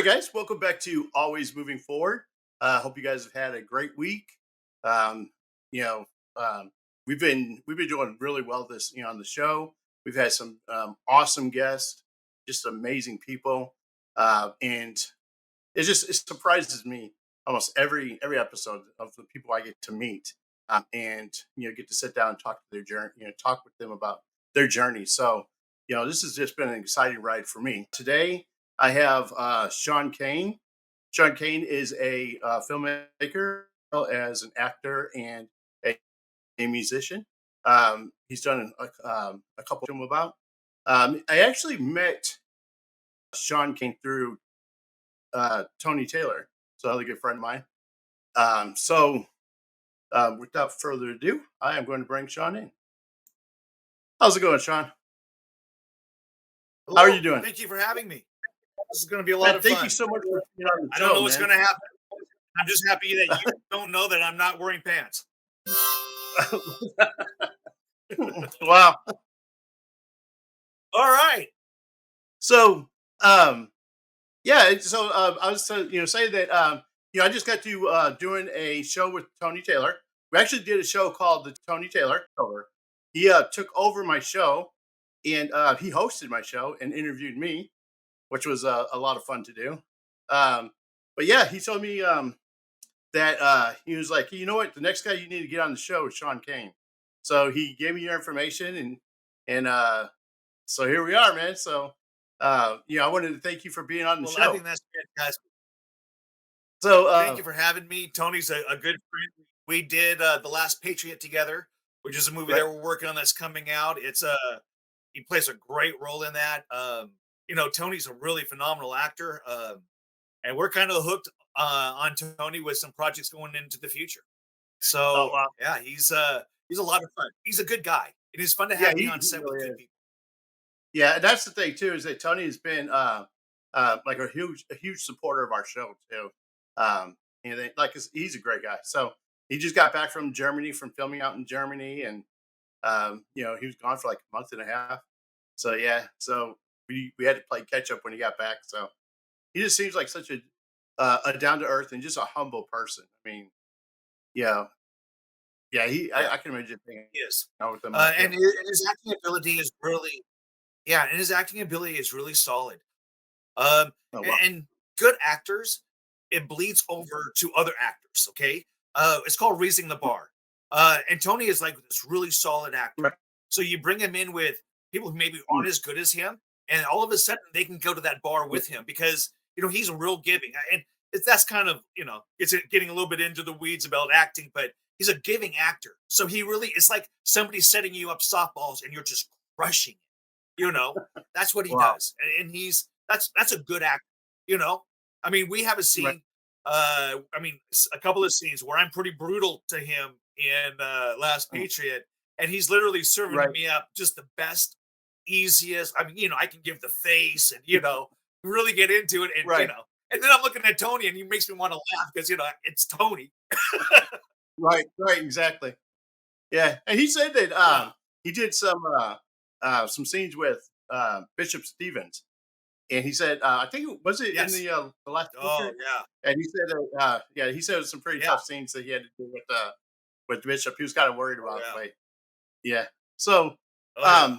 right, guys, welcome back to Always Moving Forward. Hope you guys have had a great week. Um, you know, um, we've been doing really well this on the show. We've had some awesome guests, just amazing people, and it surprises me almost every episode of the people I get to meet, and get to sit down and talk to their journey, talk with them about their journey. So this has just been an exciting ride for me. Today I have Shawn Cain. Shawn Cain is a filmmaker, as well as an actor and a musician. He's done a couple of them about. I actually met Shawn Cain through Tony Taylor, so another good friend of mine. Without further ado, I am going to bring Shawn in. How's it going, Shawn? How are Hello. you doing? Thank you for having me. This is going to be a lot of Thank you fun. so much for being on the I don't show, know what's man. going to happen. I'm just happy that you don't know that I'm not wearing pants. Wow. All right. So, I was saying that I just got to doing a show with Tony Taylor. We actually did a show called the Tony Taylor Show. He took over my show and he hosted my show and interviewed me, which was a lot of fun to do. But yeah, he told me that he was like, you know what, the next guy you need to get on the show is Shawn Cain. So he gave me your information and so here we are, man. So I wanted to thank you for being on the Well, I show. think that's fantastic. So Thank you for having me. Tony's a good friend. We did The Last Patriot together, which is a movie right, that we're working on that's coming out. He plays a great role in that. Tony's a really phenomenal actor. And we're kind of hooked on Tony with some projects going into the future. oh So wow, yeah, he's a lot of fun. He's a good guy. It is fun to yeah, have me on he set with really good is. people. Yeah, and that's the thing too, is that Tony has been like a huge supporter of our show too. He's a great guy. So he just got back from Germany from filming out in Germany, and he was gone for like a month and a half. So yeah, so we had to play catch up when he got back. So he just seems like such a down to earth and just a humble person. I mean, yeah, yeah, Yeah, I can imagine being he is. out with him like And him. his acting ability is really yeah, and his acting ability is really solid. Um, Oh and, wow, and good actors, it bleeds over to other actors. Okay, it's called raising the bar. And Tony is like this really solid actor. right, So you bring him in with people who maybe aren't as good as him, and all of a sudden they can go to that bar with him because he's a real giving. And that's kind of it's getting a little bit into the weeds about acting, but he's a giving actor. So he really it's like somebody setting you up softballs and you're just crushing it. That's what he wow, does, and that's a good actor. You know, I mean, we have a right, scene. A couple of scenes where I'm pretty brutal to him in Last mm, Patriot, and he's literally serving right, me up just the best, easiest. I mean, I can give the face and really get into it, and right, and then I'm looking at Tony, and he makes me want to laugh because it's Tony. right, exactly. Yeah, and he said that Yeah. he did some scenes with Bishop Stevens, and he said I think was it in Yes. the last Oh picture, yeah. and he said that yeah, he said it was some pretty Yeah. tough scenes that he had to do with Bishop. He was kind of worried Oh about it, yeah. but yeah. So Oh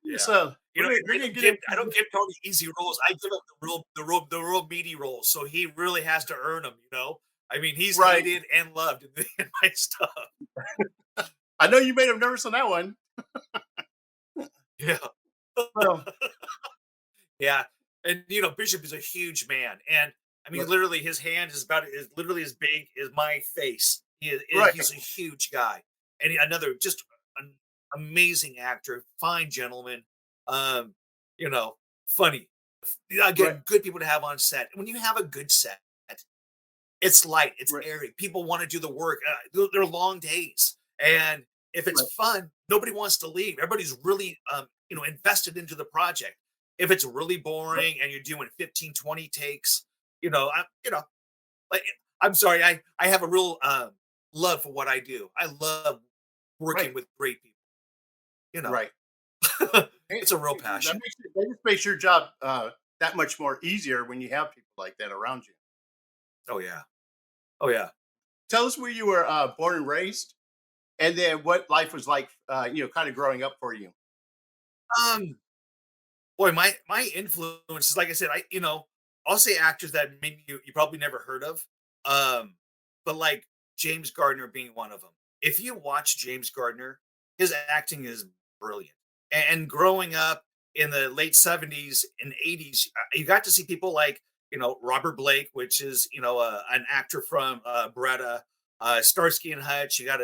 yeah. so Yeah. we're gonna get I don't into give Tony easy roles. I give him the real meaty roles. So he really has to earn them. I mean, he's right. hated and loved in my stuff. I know you made him nervous on that one. Yeah. So Yeah. And Bishop is a huge man. And I mean, right, literally his hand is literally as big as my face. right, He's a huge guy. And another just an amazing actor, fine gentleman. Um, you know, funny. right, Again, good people to have on set. When you have a good set, it's light, it's right, airy. People want to do the work. They're long days, and if it's right, fun, nobody wants to leave. Everybody's really, invested into the project. If it's really right, boring and you're doing 15, 20 takes, like I'm sorry, I have a real love for what I do. I love right, working with great people. You know, right. Hey, it's a real passion. that just makes your job that much more easier when you have people like that around you. Oh yeah. Oh yeah. Tell us where you were born and raised, and then what life was like, kind of growing up for you. Um, Boy, my influences, like I said, I'll say actors that maybe you probably never heard of. Um, but like James Gardner being one of them. If you watch James Gardner, his acting is brilliant. And growing up in the late 70s and 80s, you got to see people like, Robert Blake, which is, an actor from Beretta, Starsky and Hutch. You got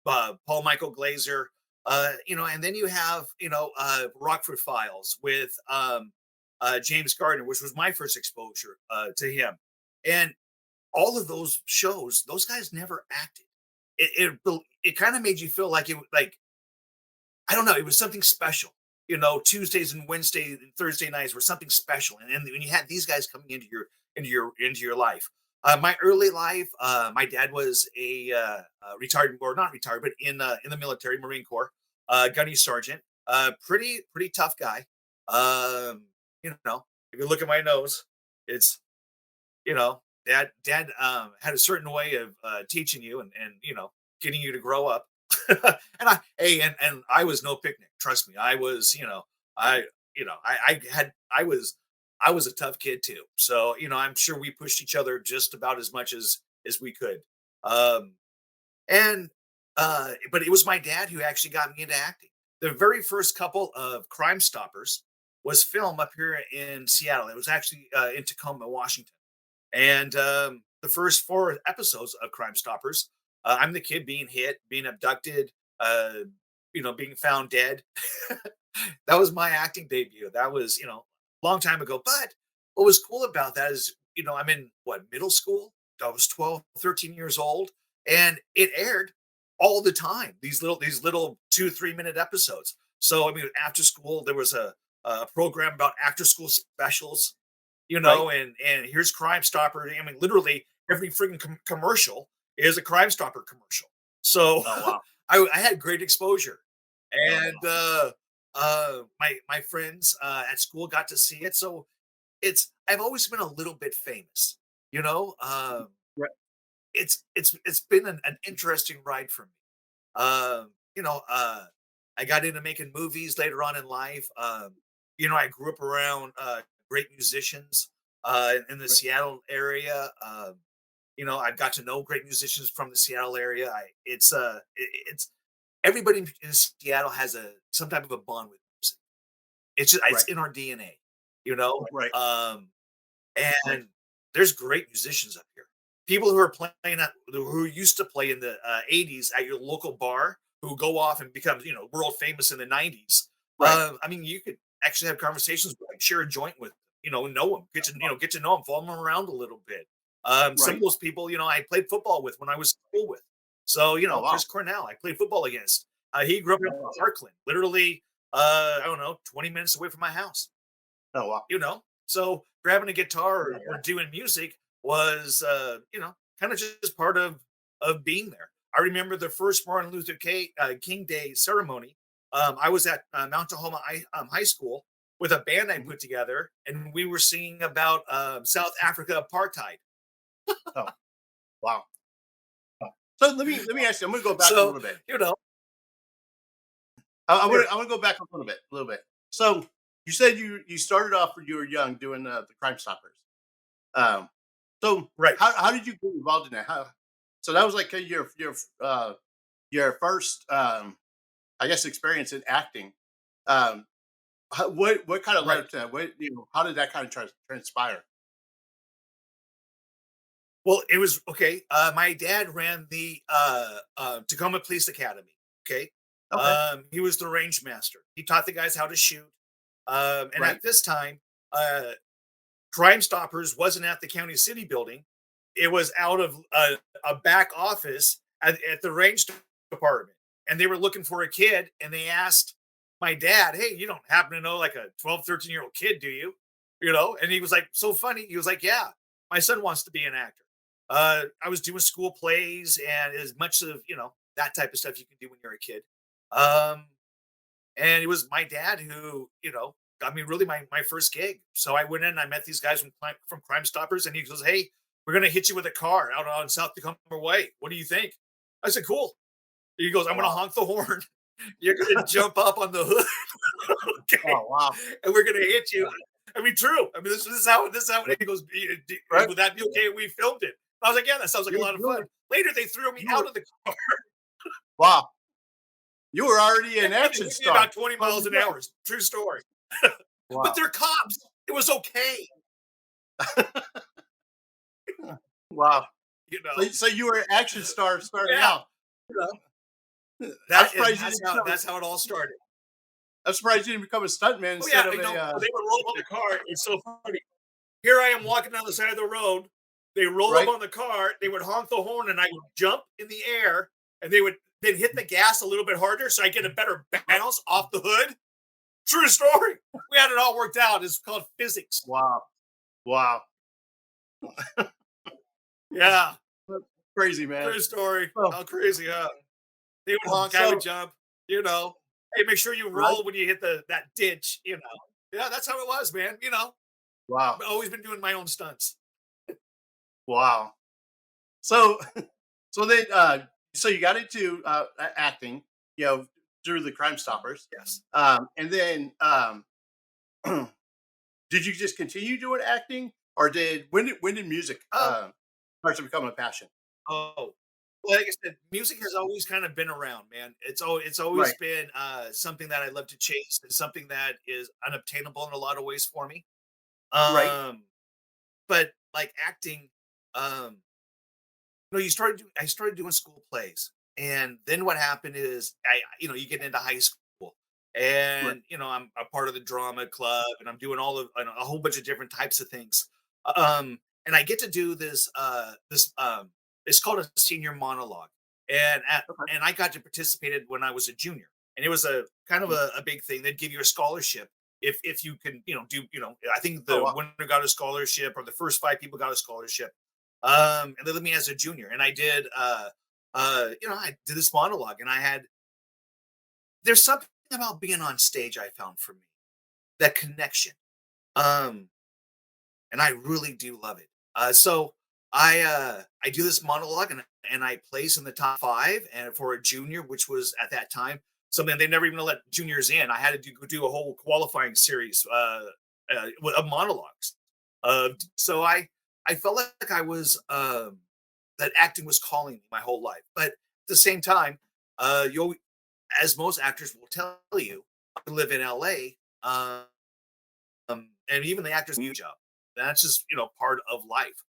Paul Michael Glazer, and then you have, Rockford Files with James Gardner, which was my first exposure to him. And all of those shows, those guys never acted. It kind of made you feel like I don't know, it was something special. Tuesdays and Wednesdays and Thursday nights were something special, and when you had these guys coming into your life. My early life, my dad was a retired, or not retired, but in the military, Marine Corps, gunny sergeant, pretty tough guy. Um, if you look at my nose, it's dad had a certain way of teaching you and getting you to grow up. And I was no picnic, trust me. I was, I was a tough kid too. So I'm sure we pushed each other just about as much as we could. um and but it was my dad who actually got me into acting. The very first couple of Crime Stoppers was filmed up here in Seattle. It was actually in Tacoma, Washington. And the first four episodes of Crime Stoppers, I'm the kid being hit, being abducted, being found dead. That was my acting debut. That was, a long time ago. But what was cool about that is, I'm in what, middle school? I was 12, 13 years old, and it aired all the time. These little 2, 3 minute episodes. So I mean, after school, there was a program about after school specials, Right? and here's Crime Stopper. I mean, literally every freaking commercial is a Crime Stopper commercial. So Oh wow. I had great exposure, Oh and wow. my friends at school got to see it. So I've always been a little bit famous, you know. Right. It's been an interesting ride for me. Um, you know, I got into making movies later on in life. I grew up around great musicians in the Right. Seattle area. I've got to know great musicians from the Seattle area. It's everybody in Seattle has a some type of a bond with music. It's Right. in our DNA, you know. Right. Um, Right. and there's great musicians up here. People who are playing who used to play in the '80s at your local bar, who go off and become world famous in the '90s. Right. I mean, you could actually have conversations with them, share a joint with them, know them, get to know them, follow them around a little bit. Some of Right. those people, I played football with when I was in school with. So Oh Chris wow. Cornell, I played football against. He grew up in Oh wow. Parkland, literally, I don't know, 20 minutes away from my house. Oh wow. So grabbing a guitar Yeah. or doing music was kind of just part of being there. I remember the first Martin Luther King Day ceremony. I was at Mount Tahoma High School with a band I Mhm. put together, and we were singing about South Africa apartheid. Oh wow. Oh. So let me ask you. I'm going to go back a So little bit. I want sure, to go back a little bit. So you said you started off when you were young doing the Crime Stoppers. Um, so right. how did you get involved in that? So that was like your first I guess experience in acting. Um, what kind of led Right. up to that? How did that kind of transpire? Well, it was okay. My dad ran the Tacoma Police Academy. Okay. Okay. He was the range master. He taught the guys how to shoot. And Right. at this time, Crime Stoppers wasn't at the county city building. It was out of a back office at the range department. And they were looking for a kid. And they asked my dad, "Hey, you don't happen to know like a 12, 13-year-old kid, do you?" And he was like, so funny. He was like, "Yeah, my son wants to be an actor." I was doing school plays and as much of, that type of stuff you can do when you're a kid. Um, and it was my dad who, I mean, really my first gig. So I went in and I met these guys from Crime Stoppers, and he goes, "Hey, we're gonna hit you with a car out on South Tacoma Way. What do you think?" I said, "Cool." He goes, "I'm gonna Wow. honk the horn. You're gonna jump up on the hood, okay, Oh, wow. and we're gonna hit you." I mean, true. I mean, this is how Yeah, he goes. right? Would that be okay? We filmed it. I was like, "Yeah, that sounds like a You lot of you fun." were Later, they threw me you out were of the car. wow. You were already an They action hit me star. about 20 From the miles an get. hour. True story. But Wow. they're cops. It was okay, Wow. you So know. so you were an action star starting Yeah, out. you know. I'm That and surprised you didn't become that's how it all started. I'm surprised you didn't become a stuntman Oh yeah, instead of you a, know, they would roll up on the car. It's so funny. Here I am walking down the side of the road. They roll up right? on the car. They would honk the horn, and I would jump in the air, and they would then hit the gas a little bit harder, so I get a better bounce off the hood. True story. We had it all worked out. It's called physics. Wow. Wow. Yeah, That's crazy, man. true story. Oh, How crazy, huh? They would honk, I would so jump. You know, hey, make sure you right? roll when you hit that ditch. You know, yeah, that's how it was, man. You know, Wow. I've always been doing my own stunts. Wow. So so then so you got into acting, you know, through the Crime Stoppers. Yes. And then did you just continue doing acting or when did music Oh, start to become a passion? oh. Well, like I said, music has always kind of been around, man. It's always Right. been something that I love to chase and something that is unobtainable in a lot of ways for me. Right. Um, but like acting, you I started doing school plays, and then what happened is you get into high school, Right. and I'm a part of the drama club, and I'm doing all of a whole bunch of different types of things. And I get to do this. It's called a senior monologue, Okay. and I got to participate in when I was a junior, and it was a kind of Mm. a big thing. They'd give you a scholarship if you can do I think Oh the wow. winner got a scholarship, or the first five people got a scholarship. And they let me as a junior, and I did this monologue, and there's something about being on stage I found for me, that connection. Um, and I really do love it. So I do this monologue, and I place in the top five, and for a junior, which was at that time something they never even let juniors in. I had to do a whole qualifying series of monologues. So I felt like I was that acting was calling me my whole life, but at the same time, you as most actors will tell you, I live in LA. And even the actors new job. That's just part of life.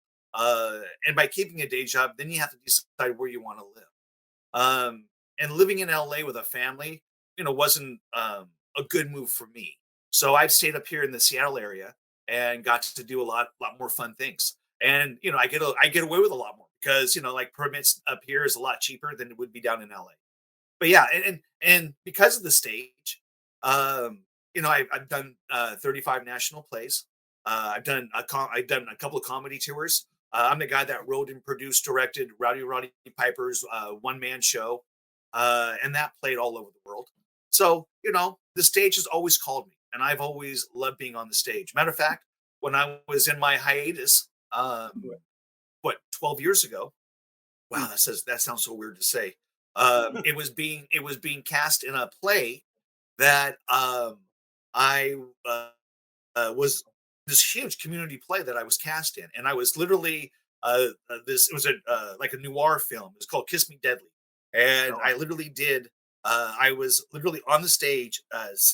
And by keeping a day job, then you have to decide where you want to live. And living in LA with a family, wasn't a good move for me. So I've stayed up here in the Seattle area and got to do a lot more fun things. And I get away with a lot more because like permits up here is a lot cheaper than it would be down in LA. But yeah, and because of the stage, I've done 35 national plays. I've done a couple of comedy tours. I'm the guy that wrote and produced, directed Roddy Piper's one man show, and that played all over the world. So the stage has always called me, and I've always loved being on the stage. Matter of fact, when I was in my hiatus, Right. 12 years ago. Wow, Mm. that sounds so weird to say. It was being cast in a play that I was this huge community play that I was cast in, and I was literally this. It was a like a noir film. It was called Kiss Me Deadly, and Oh wow. I literally did. I was literally on the stage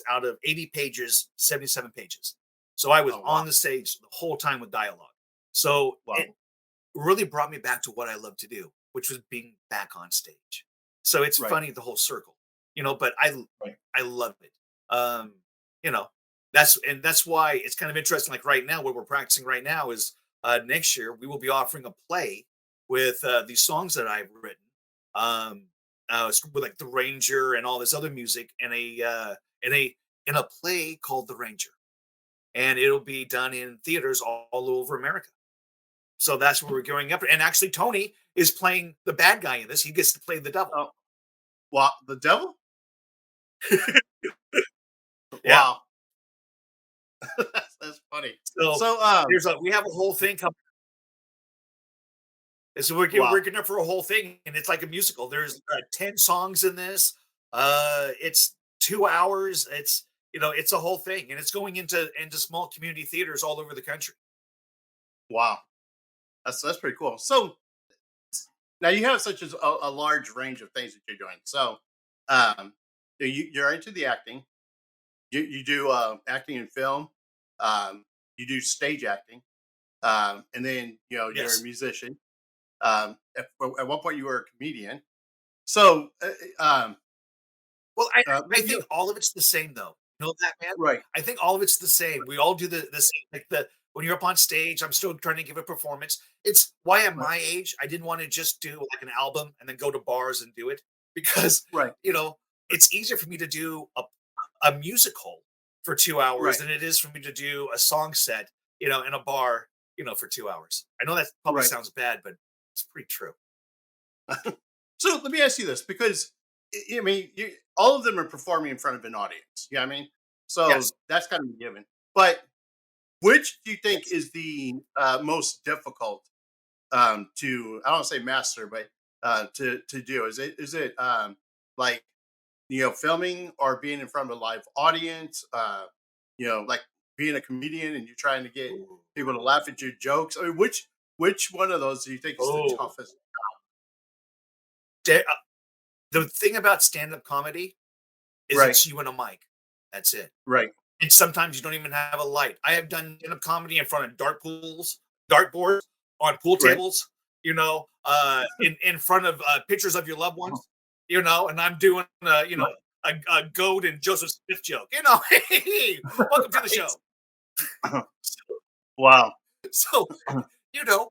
out of 80 pages, 77 pages. So I was Oh wow. on the stage the whole time with dialogue. So Wow. it really brought me back to what I love to do, which was being back on stage. So it's Right. funny the whole circle, but Right. I love it. Um, you know, that's why it's kind of interesting. Like right now, what we're practicing right now is next year we will be offering a play with these songs that I've written. Um, with like the Ranger and all this other music, and in a in a play called The Ranger, and it'll be done in theaters all over America. So that's where we're going up. And actually, Tony is playing the bad guy in this. He gets to play the devil. Oh wow. The devil? Yeah. Wow. That's funny. So So, we have a whole thing coming. So we're wow, getting up for a whole thing, and it's like a musical. There's 10 songs in this. It's 2 hours. It's a whole thing, and it's going into small community theaters all over the country. wow, that's pretty cool. So now you have such a large range of things that you're doing. So, um, you're into the acting. You do acting in film. You do stage acting, and then you're a Yes. musician. At one point, you were a comedian. So, Well, I maybe think all of it's the same though. You know that, man? right, I think all of it's the same. We all do the same. Like when you're up on stage, I'm still trying to give a performance. It's why at right, my age, I didn't want to just do like an album and then go to bars and do it because right, you know it's easier for me to do a musical for 2 hours right, than it is for me to do a song set, in a bar, for 2 hours. I know that probably right. sounds bad, but it's pretty true. So let me ask you this, because I mean, all of them are performing in front of an audience. Yeah, I mean, Yes. so that's kind of a given. But which do you think Yes. is the most difficult to, I don't say master, but to do? Is it like filming or being in front of a live audience? Like being a comedian and you're trying to get Ooh. people to laugh at your jokes. I mean, which one of those do you think is the Oh. toughest? The thing about stand-up comedy is Right, it's you and a mic. That's it. right, And sometimes you don't even have a light. I have done stand-up comedy in front of dartboards, on pool right. tables, in front of pictures of your loved Uh-huh. ones, and I'm doing, Right. a goat and Joseph Smith joke. Hey, welcome to the Right. show. Wow. So, you know,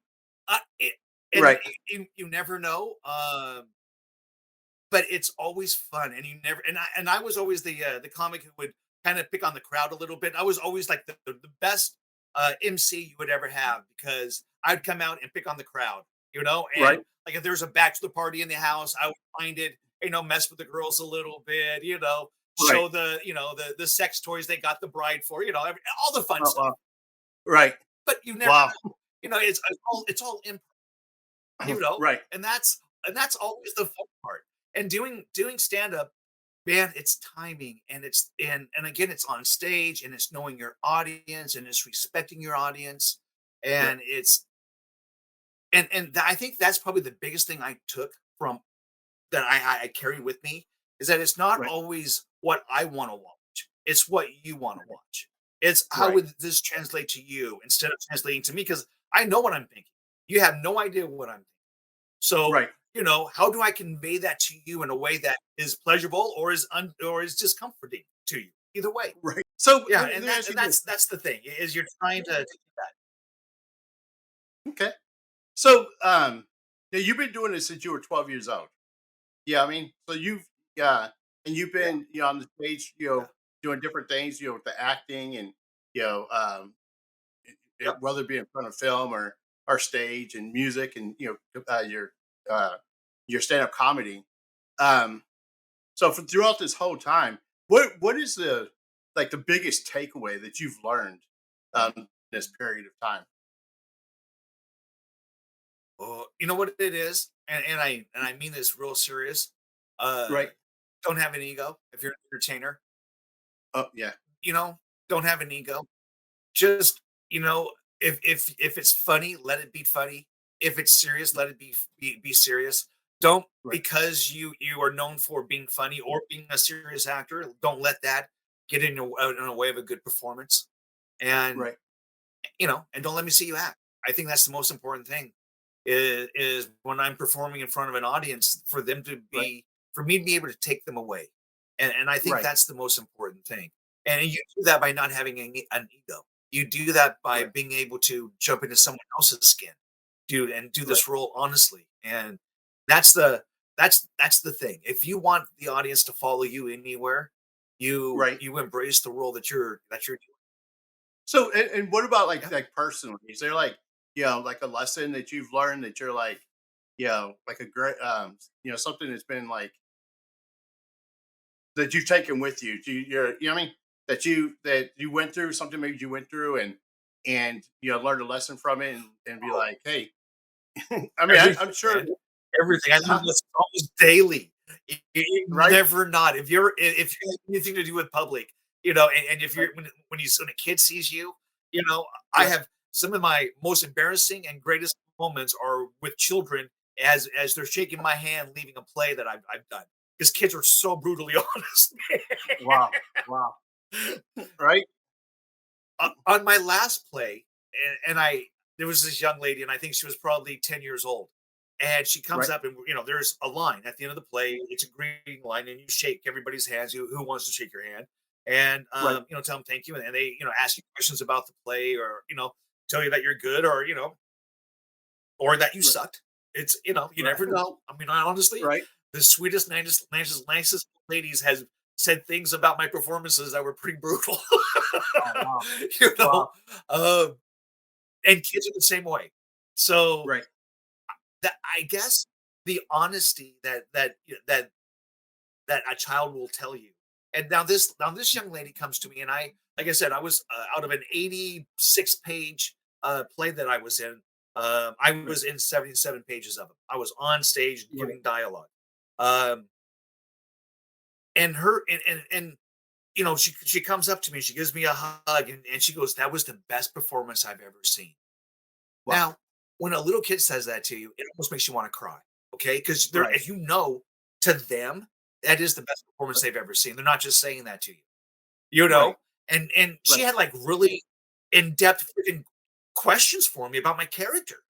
it, and Right. you never know. But it's always fun, and you never and I was always the comic who would kind of pick on the crowd a little bit. I was always like the best MC you would ever have because I'd come out and pick on the crowd, and Right. like if there's a bachelor party in the house, I would find it, mess with the girls a little bit, Right. show the sex toys they got the bride for, all the fun Oh, stuff. wow. Right. But you never Wow. know, it's all Right. and that's always the fun part. And doing stand up, man, it's timing and and again, it's on stage and it's knowing your audience and it's respecting your audience. Right. And I think that's probably the biggest thing I took from that I carry with me is that it's not Right. always what I want to watch. It's what you want to watch. It's how Right. would this translate to you instead of translating to me because I know what I'm thinking. You have no idea what I'm thinking. So, Right. how do I convey that to you in a way that is pleasurable or is discomforting to you? Either way. Right. So Yeah, let and me ask you this. that's the thing is you're trying to do that. Okay. So yeah, you've been doing this since you were 12 years old. Yeah, I mean, so and you've Yeah, been, on the stage, yeah. doing different things, with the acting and, you know, um, Yep. whether it be in front of film or stage and music and, uh, your stand up comedy. Um, so throughout this whole time, what is the biggest takeaway that you've learned in this period of time? Oh, you know what it is? And I mean this real serious. Uh Right. don't have an ego if you're an entertainer. Oh yeah. You know, don't have an ego. Just, if it's funny, let it be funny. If it's serious, let it be serious. Don't Right. because you are known for being funny or being a serious actor, don't let that get in a way of a good performance. And Right. and don't let me see you act. I think that's the most important thing is when I'm performing in front of an audience for them to Right. be for me to be able to take them away. And I think Right. that's the most important thing. And you do that by not having an ego. You do that by Right. being able to jump into someone else's skin, do Right. this role honestly. And that's the thing. If you want the audience to follow you anywhere, you Right. you embrace the role that you're doing. So, and what about Yeah. like personally? Is there like like a lesson that you've learned that you're like like a great something that's been like that you've taken with you? You're, what I mean, that you went through, something maybe you went through, and learned a lesson from it, and be Oh, like, hey, I mean, I'm everything, sure, man. Everything. I live huh, this almost daily. right, Never not. If you have anything to do with public, and if right, when a kid sees you, you know, I right, have some of my most embarrassing and greatest moments are with children as they're shaking my hand, leaving a play that I've done. Because kids are so brutally honest. wow, wow, right, On my last play, and I there was this young lady, and I think she was probably 10 years old. And she comes right, up, and there's a line at the end of the play. It's a greeting line, and you shake everybody's hands. Who wants to shake your hand? And right, tell them thank you, and they ask you questions about the play, or tell you that you're good, or or that you right, sucked. It's you right, never know. I mean, I honestly, right. the sweetest, nicest ladies has said things about my performances that were pretty brutal. Oh, wow, you know, wow, um, and kids are the same way. So right, that I guess the honesty that a child will tell you. And now this young lady comes to me, and like I said, I was out of an 86 page play that I was in. I right, was in 77 pages of it. I was on stage right, giving dialogue. Um, and her and she comes up to me, she gives me a hug, and she goes, "That was the best performance I've ever seen." wow, Now, when a little kid says that to you, it almost makes you wanna cry, okay? Because 'Cause they're right, as to them, that is the best performance right, they've ever seen. They're not just saying that to you, you right, know? And she right. had, like, really in-depth freaking questions for me about my character,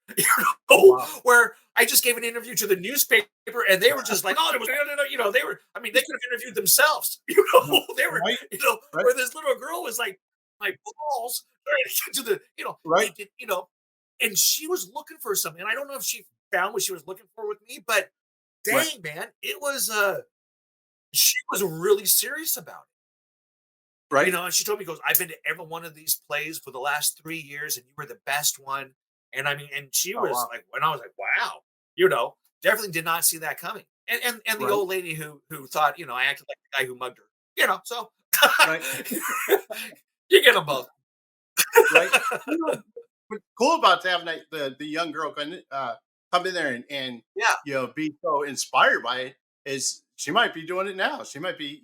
Oh, wow, where I just gave an interview to the newspaper, and they were just like, "Oh, it was," no," they were I mean, they could have interviewed themselves, They were, right, right, where this little girl was like, "My balls," trying to get to the right, it did and she was looking for something, and I don't know if she found what she was looking for with me, but right, dang, man, it was, she was really serious about it. right. And she told me, goes, "I've been to every one of these plays for the last 3 years, and you were the best one." And I mean, and she Oh, was wow, like, and I was like, "Wow," you know, definitely did not see that coming. And the right, old lady who thought, I acted like the guy who mugged her, so right, you get them both. right. What's cool about having the young girl come in there and Yeah. be so inspired by it is she might be doing it now. She might be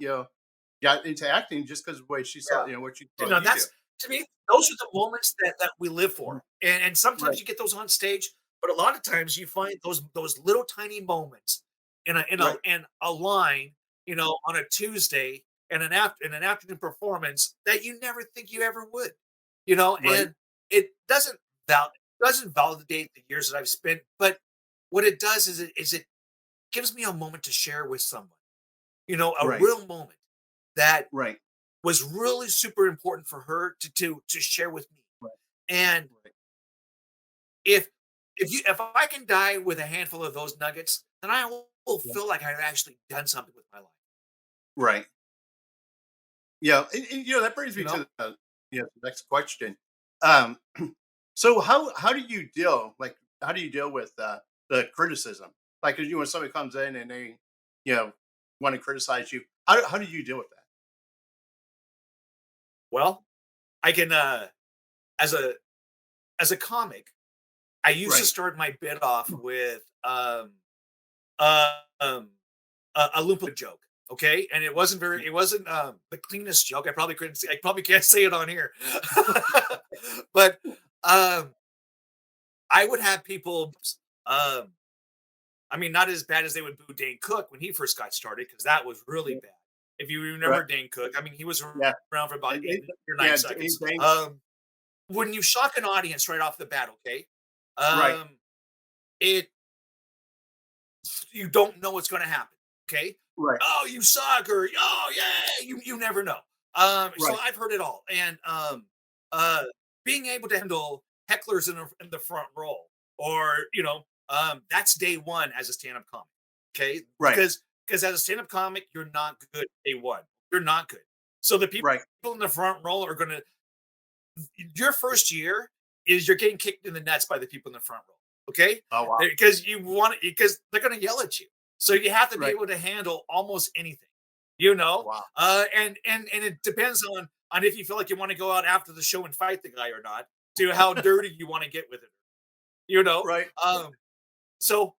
got into acting just because of the way she saw Yeah. what she saw you do. That's to me, those are the moments that we live Mhm. for. And sometimes Right, you get those on stage, but a lot of times you find those little tiny moments right, in a line, on a Tuesday and an afternoon performance that you never think you ever would. right, And it doesn't validate the years that I've spent, but what it does is it gives me a moment to share with someone, a right, real moment that right, was really super important for her to share with me. right, And right, if if I can die with a handful of those nuggets, then I will yeah, feel like I've actually done something with my life. right. Yeah, and that brings You me know? to the next question. Um, so how do you deal how do you deal with the criticism? Like when somebody comes in and they you know want to criticize you, how do you deal with that? Well, I can as a as a comic, I used to Right. start my bit off with uh, um a Loompa joke. Okay, and it wasn't the cleanest joke. I probably can't say it on here, but um I would have people, um, I mean, not as bad as they would boo Dane Cook when he first got started, because that was really Yeah. bad. If you Right. remember Dane Cook, I mean, he was Yeah. around for about And 8 or 9 yeah. seconds. They, When you shock an audience right off the bat, okay, right. um, it you don't know what's going to happen. Okay, Right. oh, you suck, or oh yeah, you never know. So Right. I've heard it all, and uh, being able to handle hecklers in the front row, or that's day one as a stand up comic. Okay, Right. because as a stand up comic, you're not good day one. You're not good. So the people Right. in the front row are going to your first year is you're getting kicked in the nuts by the people in the front row. Okay, Oh, wow. because because they're going to yell at you. So you have to be Right. able to handle almost anything. Wow. And it depends on on if you feel like you want to go out after the show and fight the guy or not, to how dirty you want to get with it. You know, Right. so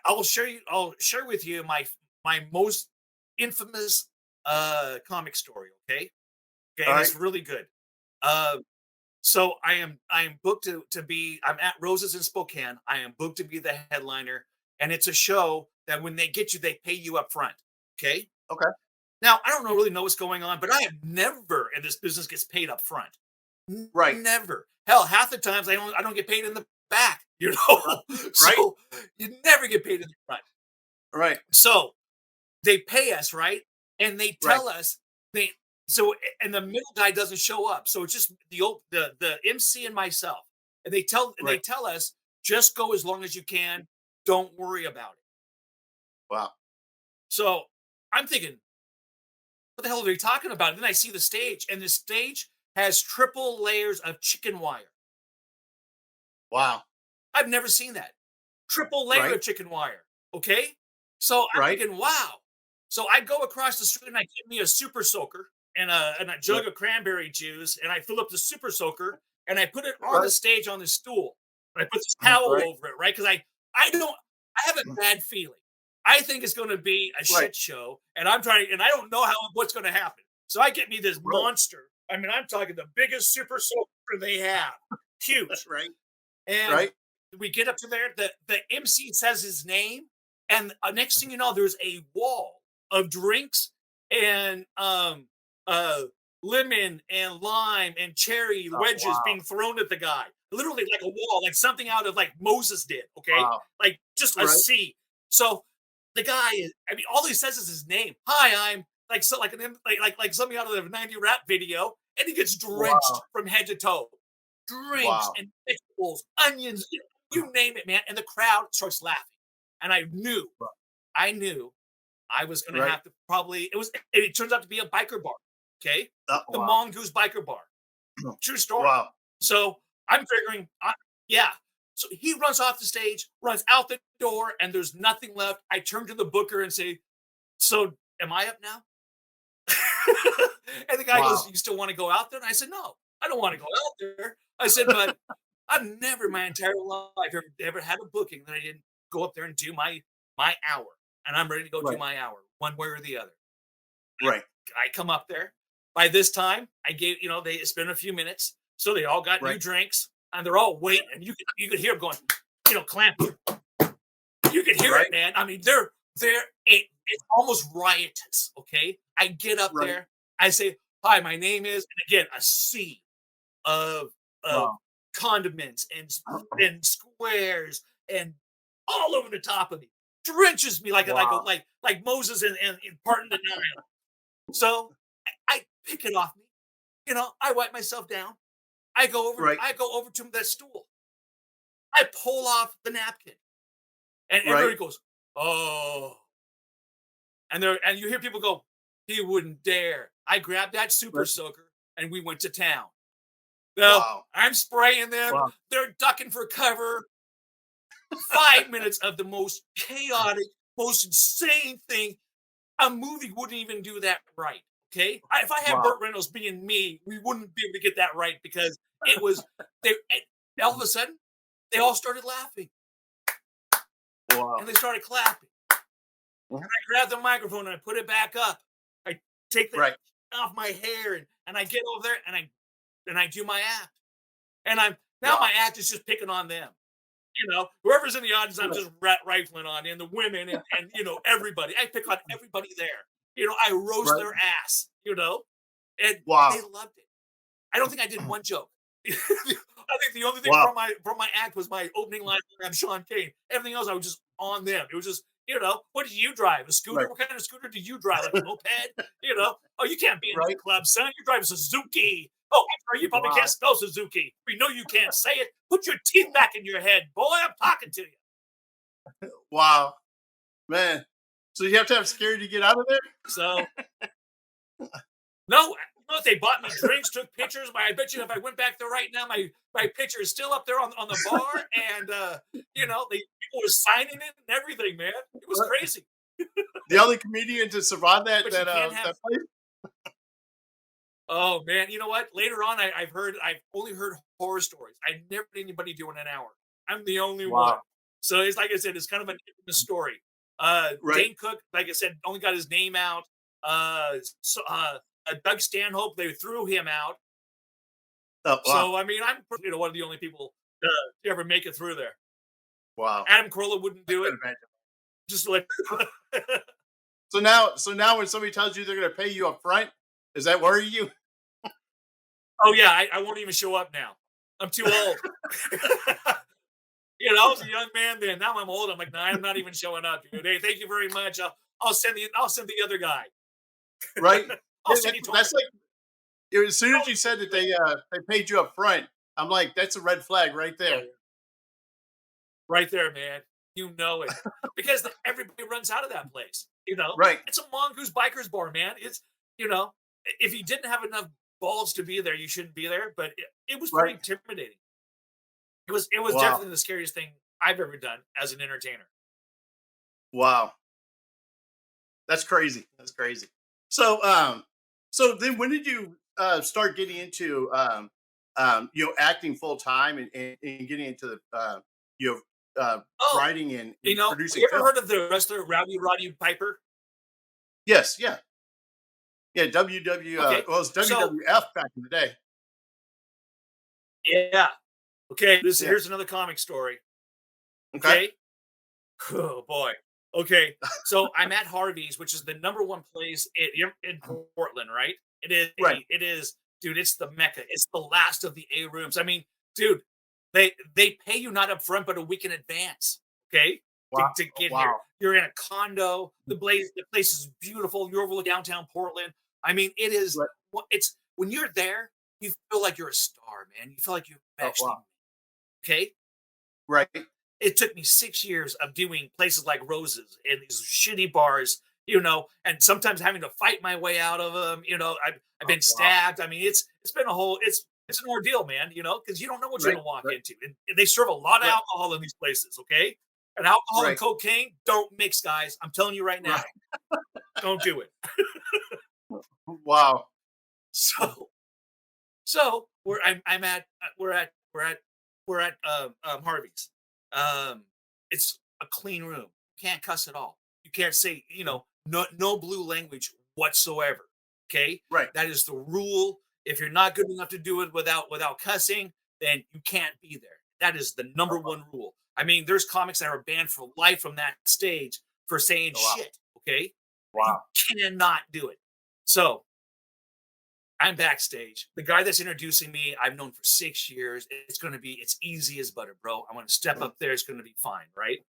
I'll share with you my most infamous comic story. Okay, okay, All and right. it's really good. Uh, so I am booked to be. I'm at Roses in Spokane. I am booked to be the headliner, and it's a show that when they get you, they pay you up front. Okay. Okay. Now I don't really know what's going on, but I have never in this business gets paid up front. Right. Never. Hell, half the times I don't get paid in the back. You Right. know, Right. so you never get paid in the front. Right. So they pay us, right? And they Right. tell us they so and the middle guy doesn't show up. So it's just the MC and myself. And they Right. tell us just go as long as you can. Don't worry about it. Wow. So I'm thinking, what the hell are they talking about? And then I see the stage, and the stage has triple layers of chicken wire. Wow. I've never seen that. Triple layer Right. of chicken wire. Okay. So I'm Right. thinking, wow. So I go across the street and I get me a super soaker and a Right. jug of cranberry juice, and I fill up the super soaker and I put it on the Right. stage on the stool. And I put this towel Right. over it, right? Because I have a bad feeling. I think it's going to be a Right. shit show, and I don't know what's going to happen. So I get me this Right. monster. I mean, I'm talking the biggest super soaker they have, huge. Right. And Right. we get up to there. The MC says his name, and next thing you know, there's a wall of drinks and uh, lemon and lime and cherry Oh, wedges wow. being thrown at the guy. Literally like a wall, like something out of like Moses did. Okay, Wow. like just a Right. sea. So the guy is. I mean, all he says is his name. Hi, I'm like so like like something out of the '90 rap video, and he gets drenched Wow. from head to toe drinks Wow. and vegetables, onions, you name it, man. And the crowd starts laughing. And I knew I was going to Right. have to probably, it turns out to be a biker bar. Okay. The Wow. Mongoose Biker Bar. True story. Wow. So I'm figuring, yeah. So he runs off the stage, runs out the door, and there's nothing left. I turn to the booker and say, so am I up now? And the guy goes, Wow. "You still want to go out there?" And I said, "No, I don't want to go out there." I said, "But I've never in my entire life ever had a booking that I didn't go up there and do my hour, and I'm ready to go do Right. my hour, one way or the other." Right. I come up there. By this time, they it's been a few minutes, so they all got new Right. drinks, and they're all waiting. And you could hear them going, clamping. You could hear it, Right. man. I mean, it's almost riotous. Okay, I get up Right. there. I say, "Hi, my name is," and again, a sea of of Wow. condiments and squares and all over the top of me, drenches me Wow. like Moses and parting the Nile. So I pick it off me. I wipe myself down. Right. I go over to that stool. I pull off the napkin, and Right. everybody goes, "Oh." And you hear people go, "He wouldn't dare." I grabbed that super Right. soaker and we went to town. Well, Wow. I'm spraying them. Wow. They're ducking for cover. 5 minutes of the most chaotic, most insane thing. A movie wouldn't even do that right. Okay. If I had Wow. Burt Reynolds being me, we wouldn't be able to get that right because it was, all of a sudden, they all started laughing Wow. and they started clapping. Mhm. I grabbed the microphone and I put it back up. I take the Right. off my hair and I get over there and I do my act. And now Wow. my act is just picking on them. Whoever's in the audience, I'm Right. just rifling on, and the women and everybody. I pick on everybody there. I roast Right. their ass. And they Wow. loved it. I don't think I did one joke. I think the only thing Wow. from my act was my opening line. I'm Shawn Cain. Everything else, I was just on them. It was just, what do you drive? A scooter? Right. What kind of scooter do you drive? Like a moped? Oh, you can't be in Right. the club, son. You drive a Suzuki. Oh, I'm sorry, you probably Wow. can't spell Suzuki. We know you can't say it. Put your teeth back in your head, boy. I'm talking to you. Wow. Man. So you have to have security to get out of there? So, no, they bought me drinks, took pictures. But I bet you if I went back there right now, my picture is still up there on the bar, and people were signing it and everything, man. It was crazy. The only comedian to survive that But you can't that have place? Oh man, you know what? Later on, I've only heard horror stories. I've never heard anybody doing an hour. I'm the only one. Wow. So it's like I said, it's kind of an infamous story. Right. Dane Cook, like I said, only got his name out. Doug Stanhope, they threw him out. Oh, wow. So I mean, I'm one of the only people to ever make it through there. Wow. Adam Carolla wouldn't I do it. couldn't imagine. Just like, So now when somebody tells you they're going to pay you up front, does that worry you? oh yeah, I won't even show up now. I'm too old. I was a young man then. Now I'm old. I'm like, nah, I'm not even showing up. Dude. Hey, thank you very much. I'll send the other guy. Right? I'll Yeah, send you that's 20. like as soon as you said that they paid you up front, I'm like, that's a red flag right Oh, there. yeah. Right there, man. You know it. Because everybody runs out of that place. Right. It's a mongoose biker's bar, man. You know, if you didn't have enough balls to be there, you shouldn't be there. But it was pretty Right. intimidating. It was Wow. definitely the scariest thing I've ever done as an entertainer. Wow. That's crazy. That's crazy. So so then when did you start getting into acting full time and getting into the you know Oh, writing and producing you ever film? heard of the wrestler Roddy Piper? Yes, yeah. Yeah, WW Okay, well, it's so WWF back in the day. yeah. Okay, Yeah. here's another comic story. Okay. Okay. Oh boy. Okay. So I'm at Harvey's, which is the number one place in Portland, right? Right. It is, dude. It's the mecca. It's the last of the A rooms. I mean, dude, they pay you not up front, but a week in advance. Okay, to, Wow. to get here. Wow. You're in a condo. The place is beautiful. You're overlooking downtown Portland. I mean, it is. Right. It's when you're there, you feel like you're a star, man. You feel like you've Oh, actually. wow. Okay, Right. it took me 6 years of doing places like Roses and these shitty bars, and sometimes having to fight my way out of them. I've Oh, been wow. stabbed. I mean, it's been a whole it's an ordeal, man. Because you don't know what you're Right. gonna walk Right. into, and they serve a lot of Right. alcohol in these places. Okay, and alcohol and Right. cocaine don't mix, guys. I'm telling you right now, Right. don't do it. Wow. So So I'm at we're at Harvey's. It's a clean room. You can't cuss at all. You can't say no blue language whatsoever. Okay, Right. that is the rule. If you're not good enough to do it without cussing, then you can't be there. That is the Oh, number wow. one rule. I mean, there's comics that are banned for life from that stage for saying Oh, wow. shit. Okay, you Wow. cannot do it. So I'm backstage. The guy that's introducing me, I've known for 6 years. It's easy as butter, bro. I'm going to step up there. It's going to be fine, right?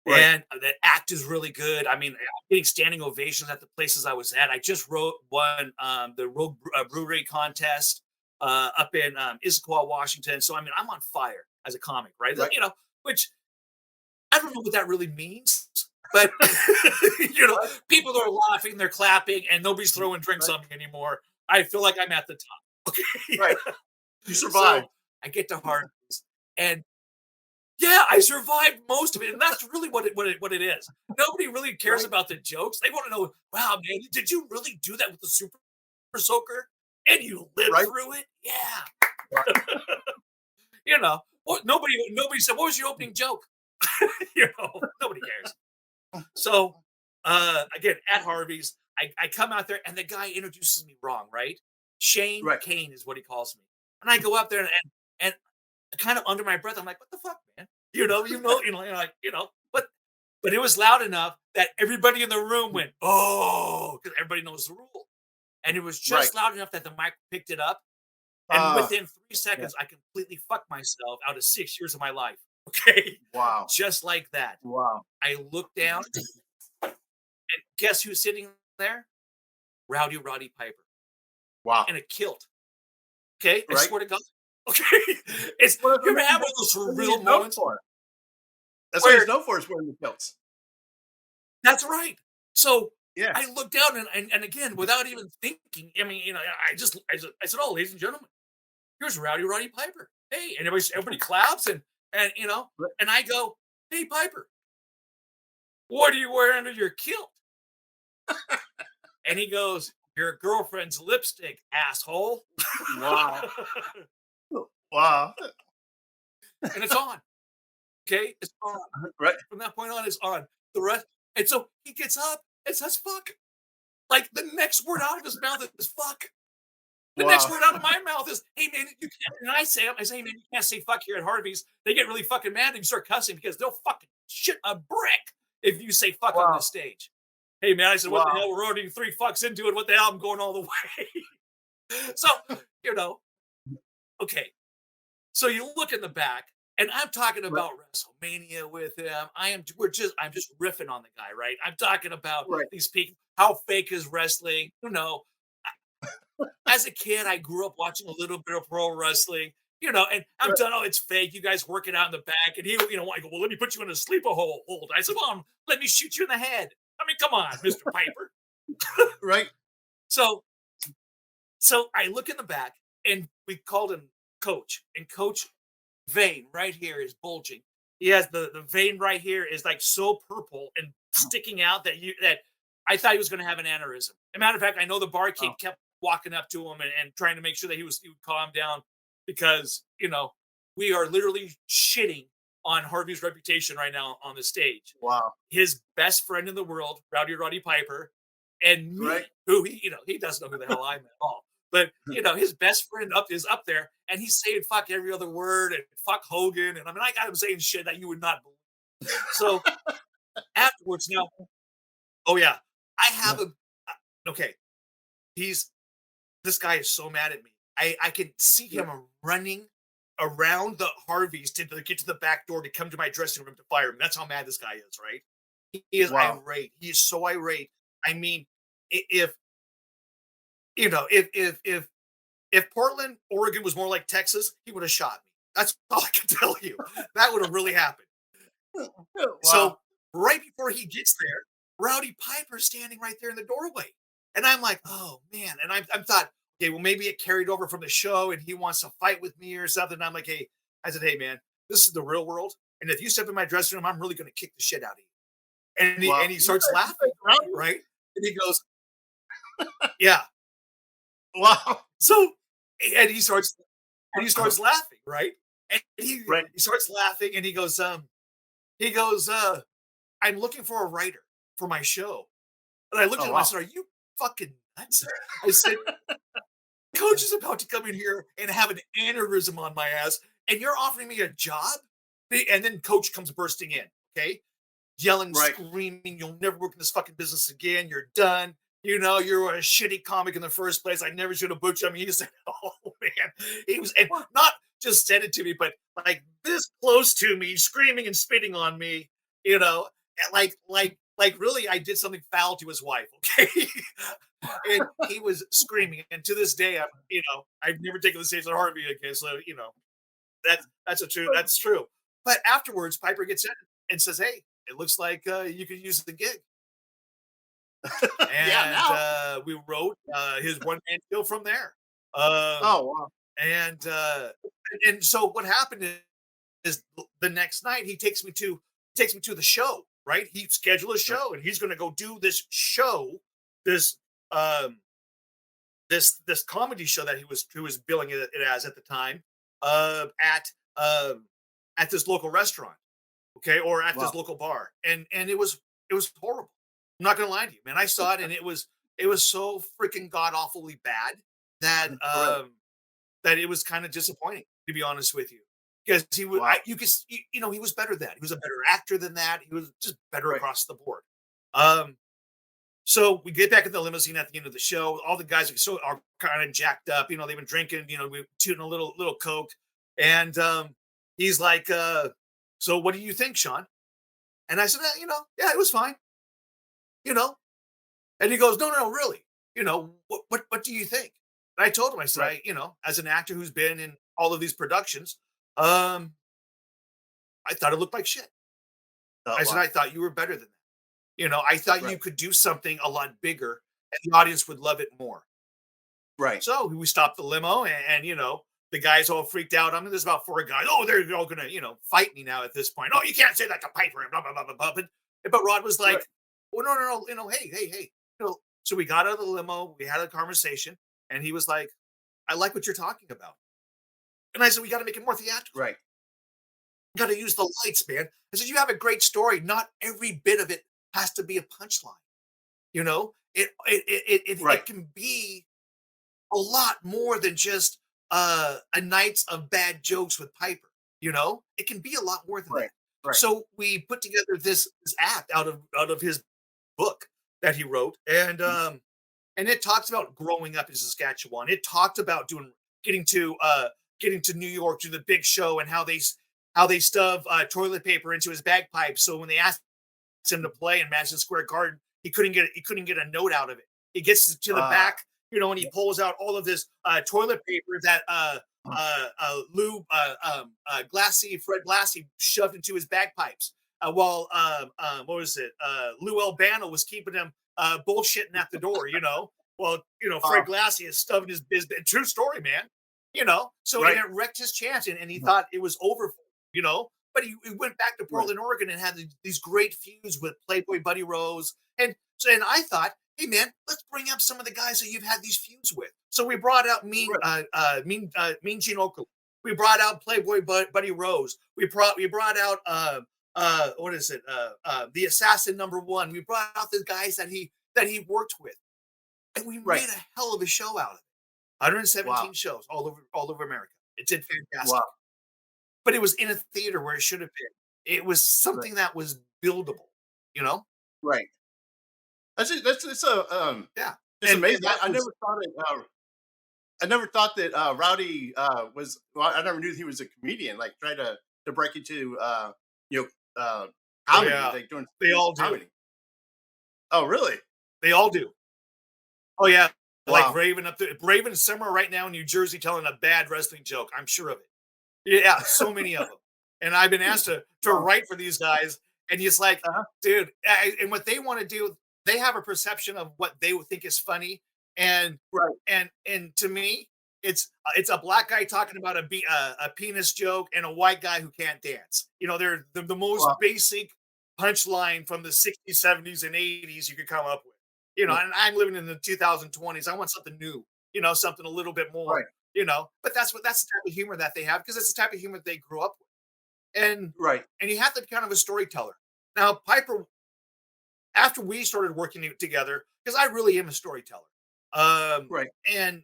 Right. And that act is really good. I mean, I'm getting standing ovations at the places I was at. I just won the Rogue Brewery contest up in Issaquah, Washington. So I mean, I'm on fire as a comic, right? Right. Which I don't know what that really means, but Right. people are laughing, they're clapping, and nobody's throwing drinks Right. on me anymore. I feel like I'm at the top. Okay. Right. You survived. So I get to Hardee's, and yeah, I survived most of it, and that's really what it is. Nobody really cares Right. about the jokes. They want to know, wow, man, did you really do that with the super soaker? And you lived Right. through it? Yeah. Right. What nobody said, what was your opening joke? Nobody cares. So again, at Harvey's, I come out there and the guy introduces me wrong, right? Shane Right. Kane is what he calls me. And I go up there and kind of under my breath, I'm like, what the fuck, man? You're like, but it was loud enough that everybody in the room went, oh, because everybody knows the rule. And it was Right. just loud enough that the mic picked it up. And Uh, within three yeah. seconds, I completely fucked myself out of 6 years of my life. Okay. Wow. Just like that. Wow. I looked down and guess who's sitting there? Roddy Piper Wow. in a kilt. Okay. I Right. swear to God. Okay. It's What you ever have one of those surreal moments That's what he's where known for is wearing the kilts. that's right. So Yeah. I looked down and again, without even thinking, I mean, I said, oh, ladies and gentlemen, here's Roddy Piper. Hey, and everybody claps and Right. and I go, hey Piper, what are you wearing under your kilt? And he goes, your girlfriend's lipstick, asshole. Wow. Wow. And it's on. Okay, it's on. Right. From that point on, it's on. The rest, and so he gets up and says "fuck." Like the next word out of his mouth is "fuck." The next Wow. word out of my mouth is, "Hey man, you can't." And I say, "Hey man, you can't say fuck here at Harvey's." They get really fucking mad and you start cussing because they'll fucking shit a brick if you say fuck on Wow. this stage. Hey man, I said, "What the Wow. hell? We're already 3 fucks into it. What the hell? I'm going all the way." So you know, okay. So you look in the back, and I'm talking Right. about WrestleMania with him. I'm just riffing on the guy, right? I'm talking about Right. these people, how fake is wrestling. As a kid, I grew up watching a little bit of pro wrestling, and I'm Right. done. Oh, it's fake. You guys work it out in the back. And I go, well, let me put you in a sleeper hold. I said, well, let me shoot you in the head. I mean, come on, Mr. Piper. Right. So, so I look in the back, and we called him Coach, and Coach vein right here is bulging. He has the vein right here is like so purple and sticking out that I thought he was going to have an aneurysm. As a matter of fact, I know the barkeep Oh. kept walking up to him and trying to make sure that he would calm down because we are literally shitting on Harvey's reputation right now on the stage. Wow. His best friend in the world, Roddy Piper, and me, Right. who he doesn't know who the hell I am at all. But his best friend is up there, and he's saying fuck every other word and fuck Hogan, and I mean I got him saying shit that you would not believe. So afterwards, now, oh yeah, I have Yeah. a okay. He's This guy is so mad at me. I can see Yeah. him running around the Harveys to get to the back door to come to my dressing room to fire me. That's how mad this guy is, right? He is Wow. irate. He is so irate. I mean, if if Portland, Oregon was more like Texas, he would have shot me. That's all I can tell you. That would have really happened. Wow. So right before he gets there, Rowdy Piper's standing right there in the doorway. And I'm like, oh man. And I'm thought, okay, well, maybe it carried over from the show and he wants to fight with me or something. And I'm like, hey, I said, hey man, this is the real world. And if you step in my dressing room, I'm really gonna kick the shit out of you. Wow. And he starts laughing, right? And he goes, yeah. Wow. So and he starts laughing, right? And Right. he starts laughing and he goes, I'm looking for a writer for my show. And I looked Oh, at him, I wow. said, are you fucking nuts? I said, Coach is about to come in here and have an aneurysm on my ass, and you're offering me a job? And then Coach comes bursting in, okay? Yelling, Right. screaming, you'll never work in this fucking business again. You're done. You're a shitty comic in the first place. I never should have booked you. I mean, he said, oh man, he was, and not just said it to me, but like this close to me, screaming and spitting on me, and like really, I did something foul to his wife. Okay. And he was screaming. And to this day, I've never taken the stage at Harvey again. So, that's true. But afterwards, Piper gets in and says, hey, it looks like you could use the gig. Yeah. And Now. we wrote his one man show from there. Um, Oh, wow. and so what happened is the next night he takes me to the show. Right, he scheduled a Right. show, and he's going to go do this show, this um this comedy show that he was billing it as at the time, uh, at at this local restaurant, okay, or at Wow. this local bar, and it was horrible. I'm not gonna lie to you, man. I saw it, and it was so freaking god awfully bad that Right. that it was kind of disappointing, to be honest with you, because he was Wow. you could he was better than that. He was a better actor than that. He was just better Right. across the board. Um, so we get back in the limousine at the end of the show. All the guys are kind of jacked up. They've been drinking. We're shooting a little coke, and he's like, "So what do you think, Sean?" And I said, yeah, it was fine. You know, and he goes, "No, no, really. What do you think?" And I told him, I said, Right. as an actor who's been in all of these productions, um, I thought it looked like shit. Oh, I said, wow. I thought you were better than that. I thought Right. you could do something a lot bigger and the audience would love it more. Right. So we stopped the limo and the guys all freaked out. I mean, there's about 4 guys. Oh, they're all gonna, fight me now at this point. Oh, you can't say that to Piper and blah blah blah blah blah. But Rod was Right. like, well, no, no, no, hey, hey, hey. So we got out of the limo, we had a conversation, and he was like, "I like what you're talking about." And I said, "We got to make it more theatrical. Right. Got to use the lights, man." I said, "You have a great story. Not every bit of it has to be a punchline. You know, Right. it can be a lot more than just a night of bad jokes with Piper. You know, it can be a lot more than Right. that." Right. So we put together this act out of his book that he wrote, and it talks about growing up in Saskatchewan. It talked about doing getting to getting to New York to the big show and how they stuff toilet paper into his bagpipes. So when they asked him to play in Madison Square Garden, he couldn't get a note out of it. He gets to the Uh, back, and he pulls out all of this toilet paper that Fred Glassy shoved into his bagpipes. While what was it? Lou Albano was keeping him bullshitting at the door. Well, uh, Fred Glassy is stuffing his true story, man. So and right. it wrecked his chance, and he thought it was over for him, But he went back to Right. Portland, Oregon, and had these great feuds with Playboy Buddy Rose, and I thought, hey man, let's bring up some of the guys that you've had these feuds with. So we brought out Right. Mean Gene Okerlund. We brought out Playboy Buddy Rose. We brought out what is it? The Assassin Number One. We brought out the guys that he worked with, and we Right. made a hell of a show out of it. 117 Wow. shows all over America. It did fantastic, Wow. but it was in a theater where it should have been. It was Right. something that was buildable, you know? Right. That's it's a Yeah, it's and amazing. that I was never thought it. I never thought that Rowdy was. Well, I never knew he was a comedian. Like try to break into you know oh comedy, yeah, like doing they all do. comedy. Oh, really? They all do. Oh yeah, like Wow. Raven somewhere right now in New Jersey telling a bad wrestling joke. I'm sure of it. Yeah, so many of them. And I've been asked to Wow. write for these guys, and he's like, Uh-huh. dude, and what they want to do, they have a perception of what they would think is funny, and Right. and to me, it's a black guy talking about a penis joke and a white guy who can't dance. They're the most Wow. basic punchline from the 60s, 70s, and 80s you could come up with. Right. And I'm living in the 2020s. I want something new. Something a little bit more Right. but that's the type of humor that they have because it's the type of humor they grew up with. Right. And you have to be kind of a storyteller. Now, Piper, after we started working together, because I really am a storyteller, Right. and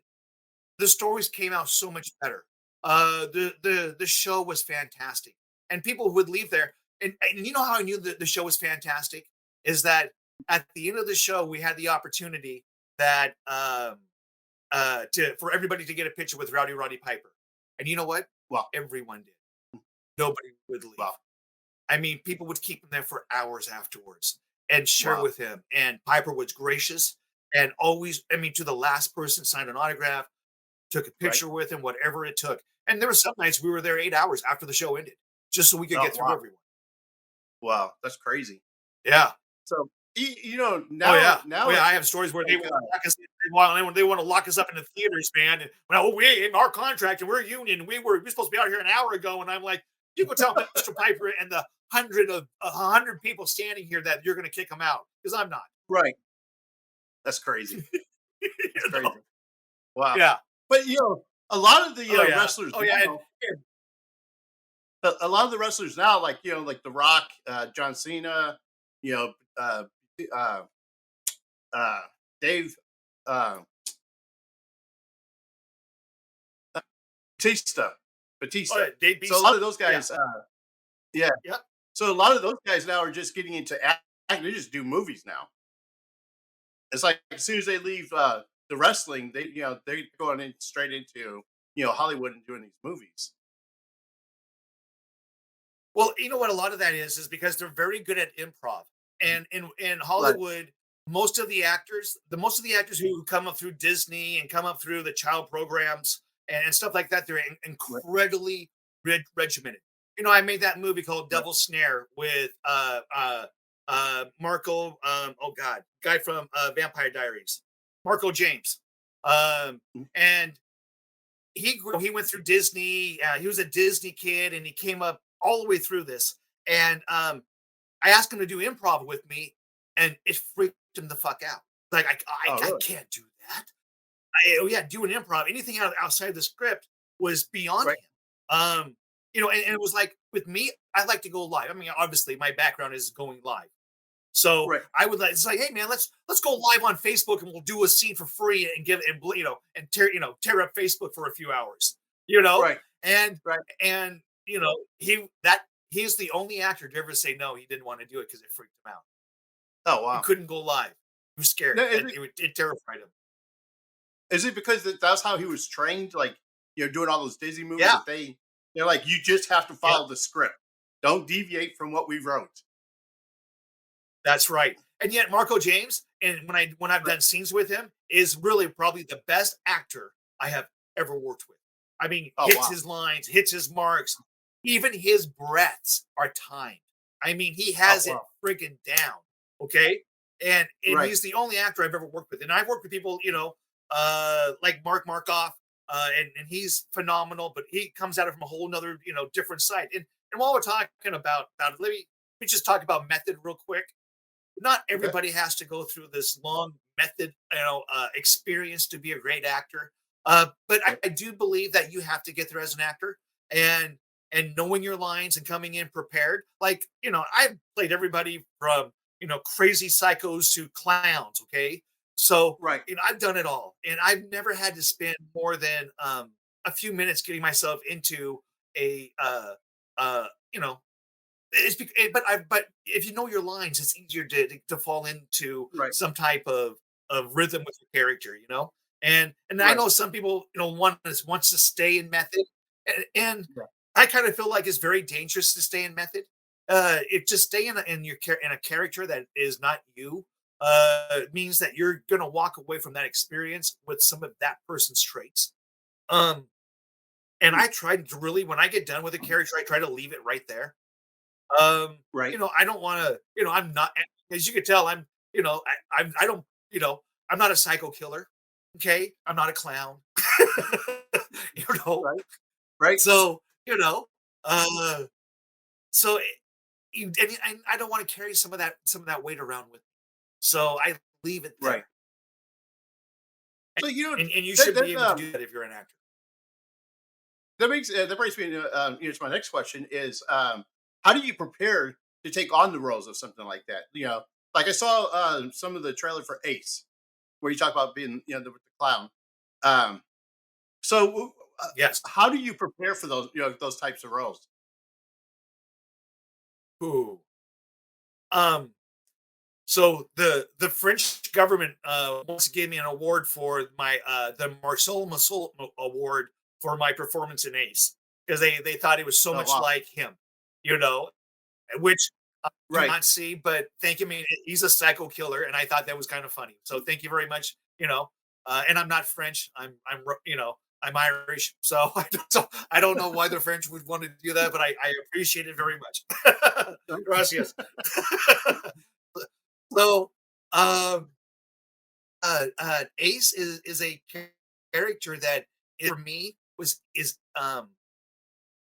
the stories came out so much better. The show was fantastic, and people would leave there. And you know how I knew that the show was fantastic is that at the end of the show we had the opportunity that to for everybody to get a picture with Roddy Piper. And you know what? Wow. Everyone did. Nobody would leave. Wow. I mean, people would keep him there for hours afterwards and share Wow. with him. And Piper was gracious and always, I mean, to the last person signed an autograph, took a Right. picture with him, whatever it took. And there were some nights we were there 8 hours after the show ended, just so we could Oh, get through wow. everyone. Wow. That's crazy. Yeah. So Oh now yeah. Oh now yeah. it's I have stories where they like want to lock us. They want to lock us up in the theaters, man. And well, we in our contract and we're a union. We were supposed to be out here an hour ago, and I'm like, you go tell Mr. Piper and the hundred people standing here that you're going to kick them out because I'm not. right. That's crazy. That's you know? crazy. Wow. Yeah. But a lot of the Oh yeah. wrestlers Oh yeah. now, a lot of the wrestlers now, like like The Rock, John Cena, you know, uh, uh, uh, Dave, uh, Batista, Oh Batista. yeah. Dave So a lot Beastie. of those Yeah. guys, yeah. Yep. So a lot of those guys now are just getting into acting. They just do movies now. It's like as soon as they leave the wrestling, they're going in straight into Hollywood and doing these movies. Well, you know what? A lot of that is because they're very good at improv, and in Right. Hollywood, most of the actors who come up through Disney and come up through the child programs and stuff like that, they're Right. incredibly regimented. I made that movie called Right. Devil Snare with Marco. Oh God, guy from Vampire Diaries, Marco James, Mhm. and he went through Disney. He was a Disney kid, and he came up all the way through this. And I asked him to do improv with me, and it freaked him the fuck out. Like Oh, I really? can't do that. Oh yeah, doing improv, anything outside the script was beyond Right. him. And it was like with me, I like to go live. I mean, obviously, my background is going live, so Right. I would like it's like, hey man, let's go live on Facebook and we'll do a scene for free and give and and tear up Facebook for a few hours, you know, Right. and Right. and he's the only actor to ever say no, he didn't want to do it because it freaked him out. Oh, He wow. couldn't go live. He was scared. Now, It terrified him. is it because that's how he was trained? Like, doing all those Disney movies Yeah. that they're like, you just have to Yep. follow the script. Don't deviate from what we wrote. That's right. And yet Marco James, and when I've Right. done scenes with him, is really probably the best actor I have ever worked with. I mean, Oh, hits wow. his lines, hits his marks, even his breaths are timed. I mean, he Oh, has it wow. friggin' down. Okay. And Right. he's the only actor I've ever worked with. And I've worked with people, like Mark Markoff, and he's phenomenal, but he comes at it from a whole nother, different side. And while we're talking about it, let me just talk about method real quick. Not Okay. everybody has to go through this long method, experience to be a great actor. But Right. I do believe that you have to get there as an actor, and knowing your lines and coming in prepared. Like, I've played everybody from crazy psychos to clowns. Okay, so Right. I've done it all, and I've never had to spend more than a few minutes getting myself into a uh, you know but if you know your lines, it's easier to fall into Right. some type of rhythm with your character, And I Right. know some people, wants to stay in method, and Yeah. I kind of feel like it's very dangerous to stay in method. If just stay in a character that is not you, means that you're gonna walk away from that experience with some of that person's traits. Um, and Hmm. I tried to really, when I get done with a character, I try to leave it right there. Right. I don't want to, I'm not, as you can tell, I don't, I'm not a psycho killer. Okay. I'm not a clown. you know, Right. Right. so, uh, so, and I don't want to carry some of that weight around with me. So I leave it Right. there. So And you that should be that able to do that if you're an actor. that brings me to my next question is how do you prepare to take on the roles of something like that? Like I saw some of the trailer for Ace where you talk about being with the clown. Um, so Yes. how do you prepare for those types of roles? Ooh. Um, So the French government once gave me an award for my the Marcel Masol Award for my performance in Ace because they thought it was so Oh, much wow. like him, you know, which I do Right. not see. But thank you. I mean, he's a psycho killer, and I thought that was kind of funny. So thank you very much. And I'm not French. I'm Irish, so I don't know why the French would want to do that, but I appreciate it very much. Gracias. So, um, Ace is a character that for me was is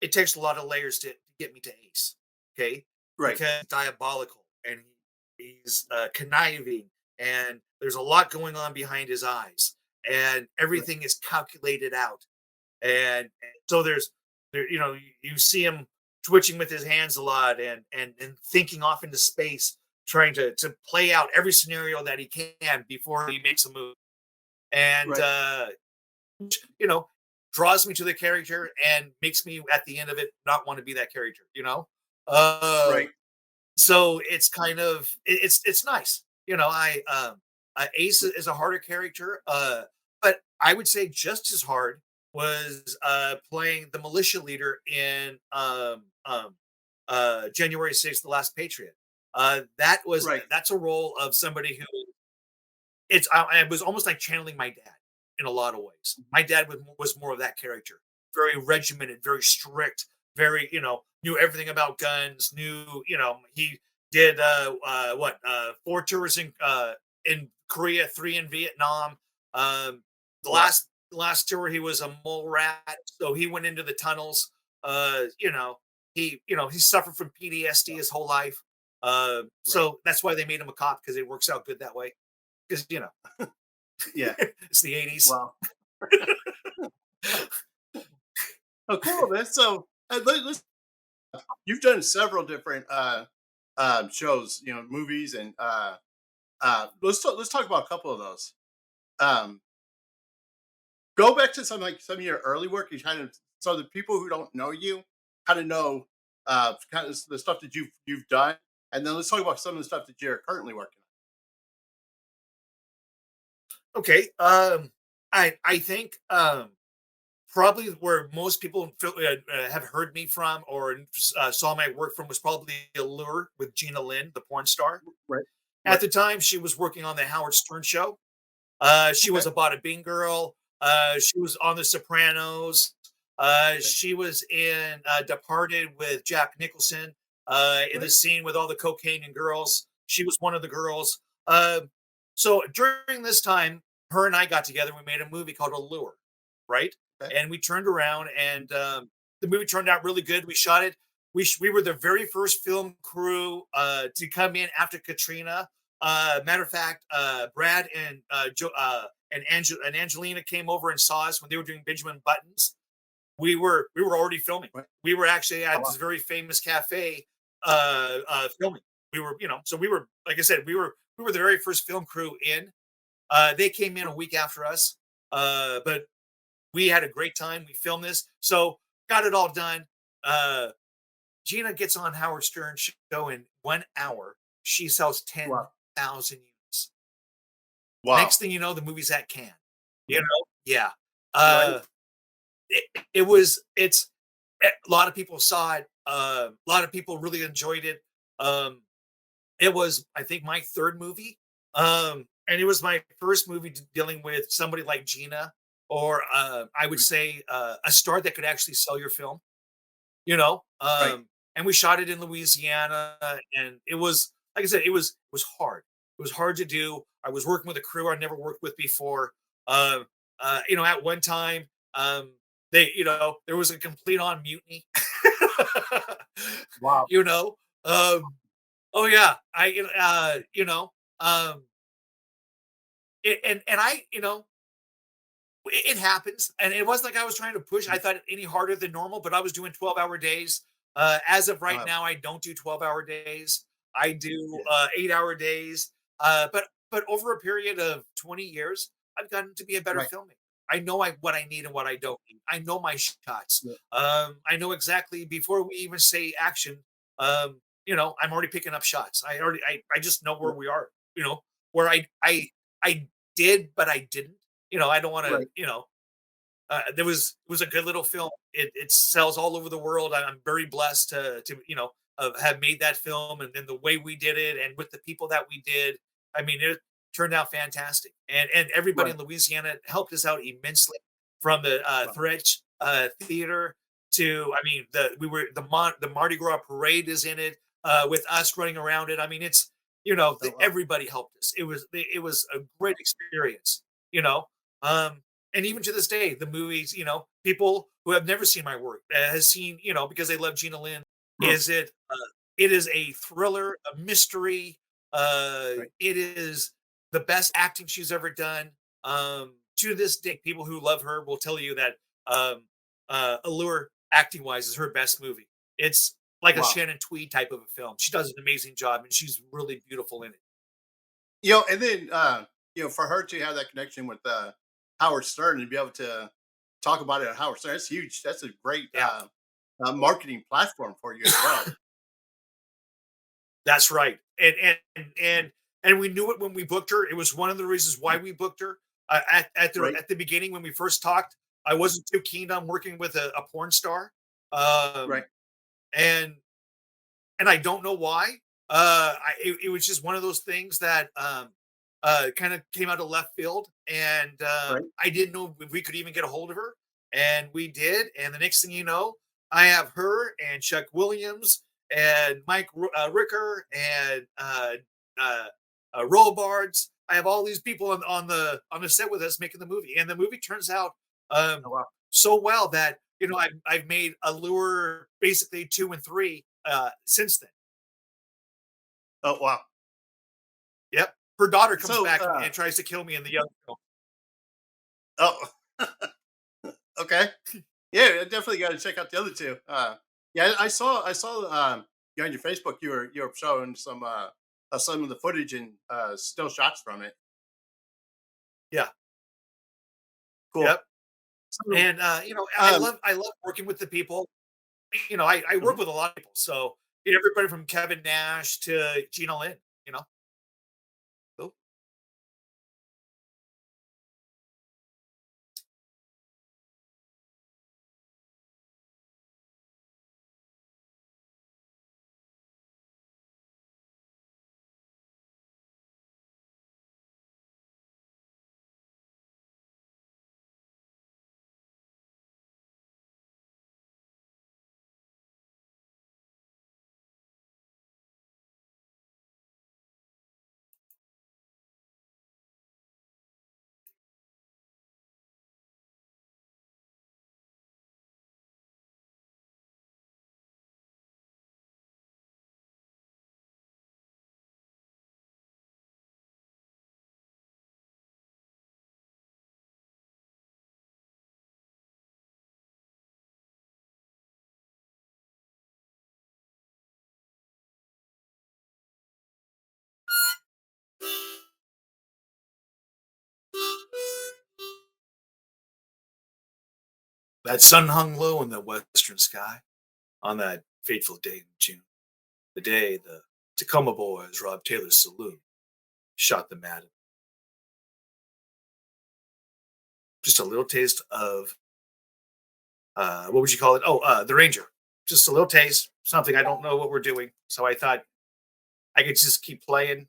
it takes a lot of layers to get me to Ace. Okay, Right. because diabolical and he's conniving and there's a lot going on behind his eyes and Right. everything is calculated out and so you see him twitching with his hands a lot and thinking off into space trying to play out every scenario that he can before he makes a move and Right. you know draws me to the character and makes me at the end of it not want to be that character. uh Right. so it's kind of it's nice. I Ace is a harder character, but I would say just as hard was playing the militia leader in January 6th, The Last Patriot. Right. That's a role of somebody who I was almost like channeling my dad in a lot of ways. My dad was more of that character, very regimented, very strict, very knew everything about guns. Knew he did what 4 tours in Korea, 3 in Vietnam. The Wow. last tour he was a mole rat, so he went into the tunnels. He suffered from PTSD his whole life. Right. So that's why they made him a cop because it works out good that way. because Yeah. it's the 80s. Wow. Oh, cool, man. So you've done several different shows, movies, and let's talk about a couple of those. Um, Go back to some of your early work. You kind of so the people who don't know you kind of know kind of the stuff that you've done, and then let's talk about some of the stuff that you're currently working Okay. I think probably where most people have heard me from or saw my work from was probably Allure with Gina Lynn, the porn star. on. Right. At Right. the time, she was working on the Howard Stern show. She Okay. was a Bada Bing girl. She was on The Sopranos. Okay. She was in Departed with Jack Nicholson. In the Right. scene with all the cocaine and girls, she was one of the girls. So during this time, her and I got together. We made a movie called Allure, right? Okay. And we turned around, and the movie turned out really good. We shot it. We were the very first film crew to come in after Katrina. Matter of fact, Brad and and Angelina came over and saw us when they were doing Benjamin Buttons. We were already filming. Right. We were actually Oh, at wow. this very famous cafe filming. We were, so we were, like I said, we were the very first film crew in. They came in a week after us, but we had a great time. We filmed this, so got it all done. Uh, Gina gets on Howard Stern show in 1 hour. She sells Wow. 10,000 units. Wow. Next thing you know, the movie's at Cannes. Yeah. Right. Uh, it was. A lot of people saw it. A lot of people really enjoyed it. Um, it was, I think, my third movie, and it was my first movie dealing with somebody like Gina, or I would Right. say a star that could actually sell your film. You know, Right. and we shot it in Louisiana, and it was, like I said, it was hard. It was hard to do. I was working with a crew I'd never worked with before. Uh, at one time, um, there was a complete on mutiny. Wow. you know, um, oh yeah, um, and I, it happens, and it wasn't like I was trying to push. I thought any harder than normal, but I was doing 12-hour days. As of right Uh, now, I don't do 12-hour days. I do yeah. 8-hour days. But over a period of 20 years, I've gotten to be a better Right. filmmaker. I know what I need and what I don't need. I know my shots. Yeah. I know exactly before we even say action. I'm already picking up shots. I just know where Yeah. we are. Where I did, but I didn't. I don't want to. Right. It was a good little film. It sells all over the world. I'm very blessed to have made that film, and then the way we did it, and with the people that we did. I mean, it turned out fantastic, and everybody Right. in Louisiana helped us out immensely, from the Wow. Thresh Theater to, I mean, the Mardi Gras parade is in it, with us running around it. I mean, it's Oh, wow. everybody helped us. It was a great experience. You know, um, and even to this day, the movies, people who have never seen my work has seen, because they love Gina Lynn. Is it? It is a thriller, a mystery. Right. It is the best acting she's ever done. To this day, people who love her will tell you that Allure, acting wise, is her best movie. It's like a Wow. Shannon Tweed type of a film. She does an amazing job, and she's really beautiful in it. And then for her to have that connection with Howard Stern and be able to talk about it at Howard Stern, that's huge. That's a great Yeah. marketing platform for you as well. That's right. And we knew it when we booked her. It was one of the reasons why we booked her. Right. At the beginning when we first talked, I wasn't too keen on working with a porn star. Um, Right. and I don't know why. It was just one of those things that kind of came out of left field, and Right. I didn't know if we could even get a hold of her, and we did. And the next thing you know, I have her and Chuck Williams and Mike Ricker and uh, Robards. I have all these people on the set with us making the movie, and the movie turns out Oh, wow. so well that I've made Allure basically 2 and 3 since then. Oh, wow. Yep. her daughter comes So, back and tries to kill me in the young film. oh, okay. Yeah, I definitely got to check out the other two. Yeah, I saw you on your Facebook. You were showing some of the footage and still shots from it. Yeah. Cool. Yep. So, And um, I love working with the people. I work mhm. with a lot of people. So everybody from Kevin Nash to Gina Lynn, you know. Oh, that sun hung low in the western sky on that fateful day in June, the day the Tacoma boys robbed Taylor's saloon, shot the madam. Just a little taste of what would you call it? Oh, the Ranger. Just a little taste, something I don't know what we're doing. So I thought I could just keep playing.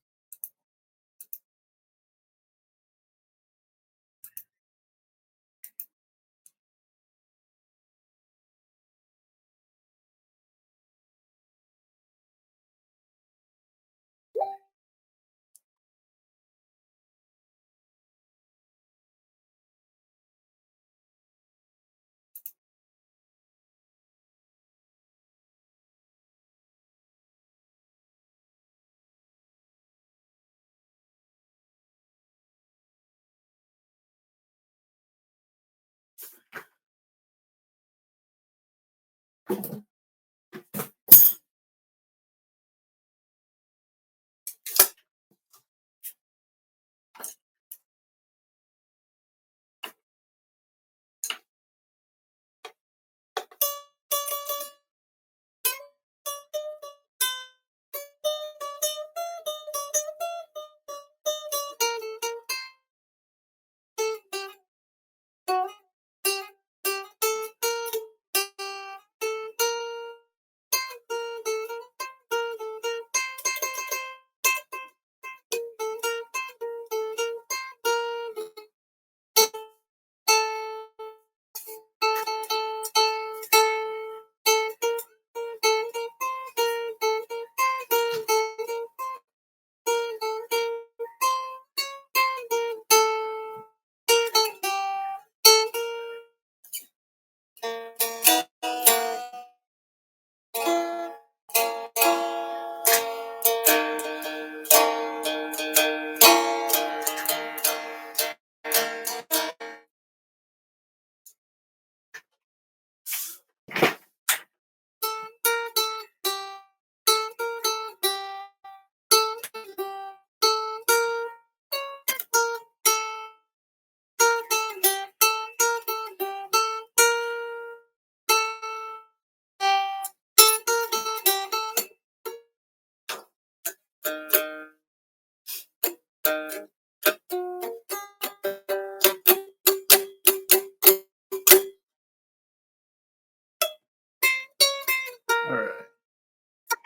All right.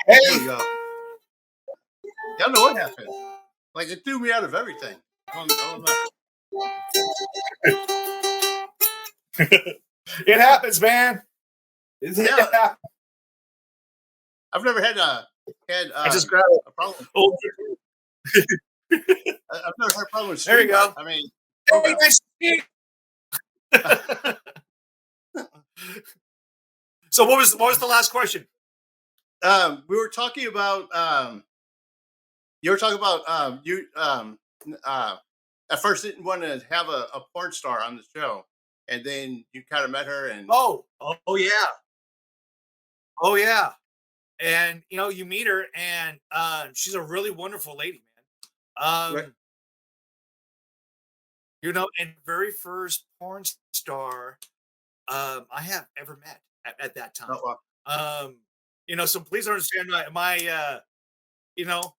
There we Hey, go. I don't know what happened. Like it threw me out of everything. I don't know. it happens, man. Yeah, It happens. I've never had I just grabbed it. a problem. Oh, I've never had a problem with there you Streamlabs. go. I mean, Hey, program. nice to meet you. So what was the last question? We were talking about You were talking about you at first didn't want to have a porn star on the show, and then you kind of met her, and Oh yeah. Oh yeah. And you meet her and she's a really wonderful lady, man. right. And very first porn star I have ever met at that time. Oh, well, Um, so please understand my you know,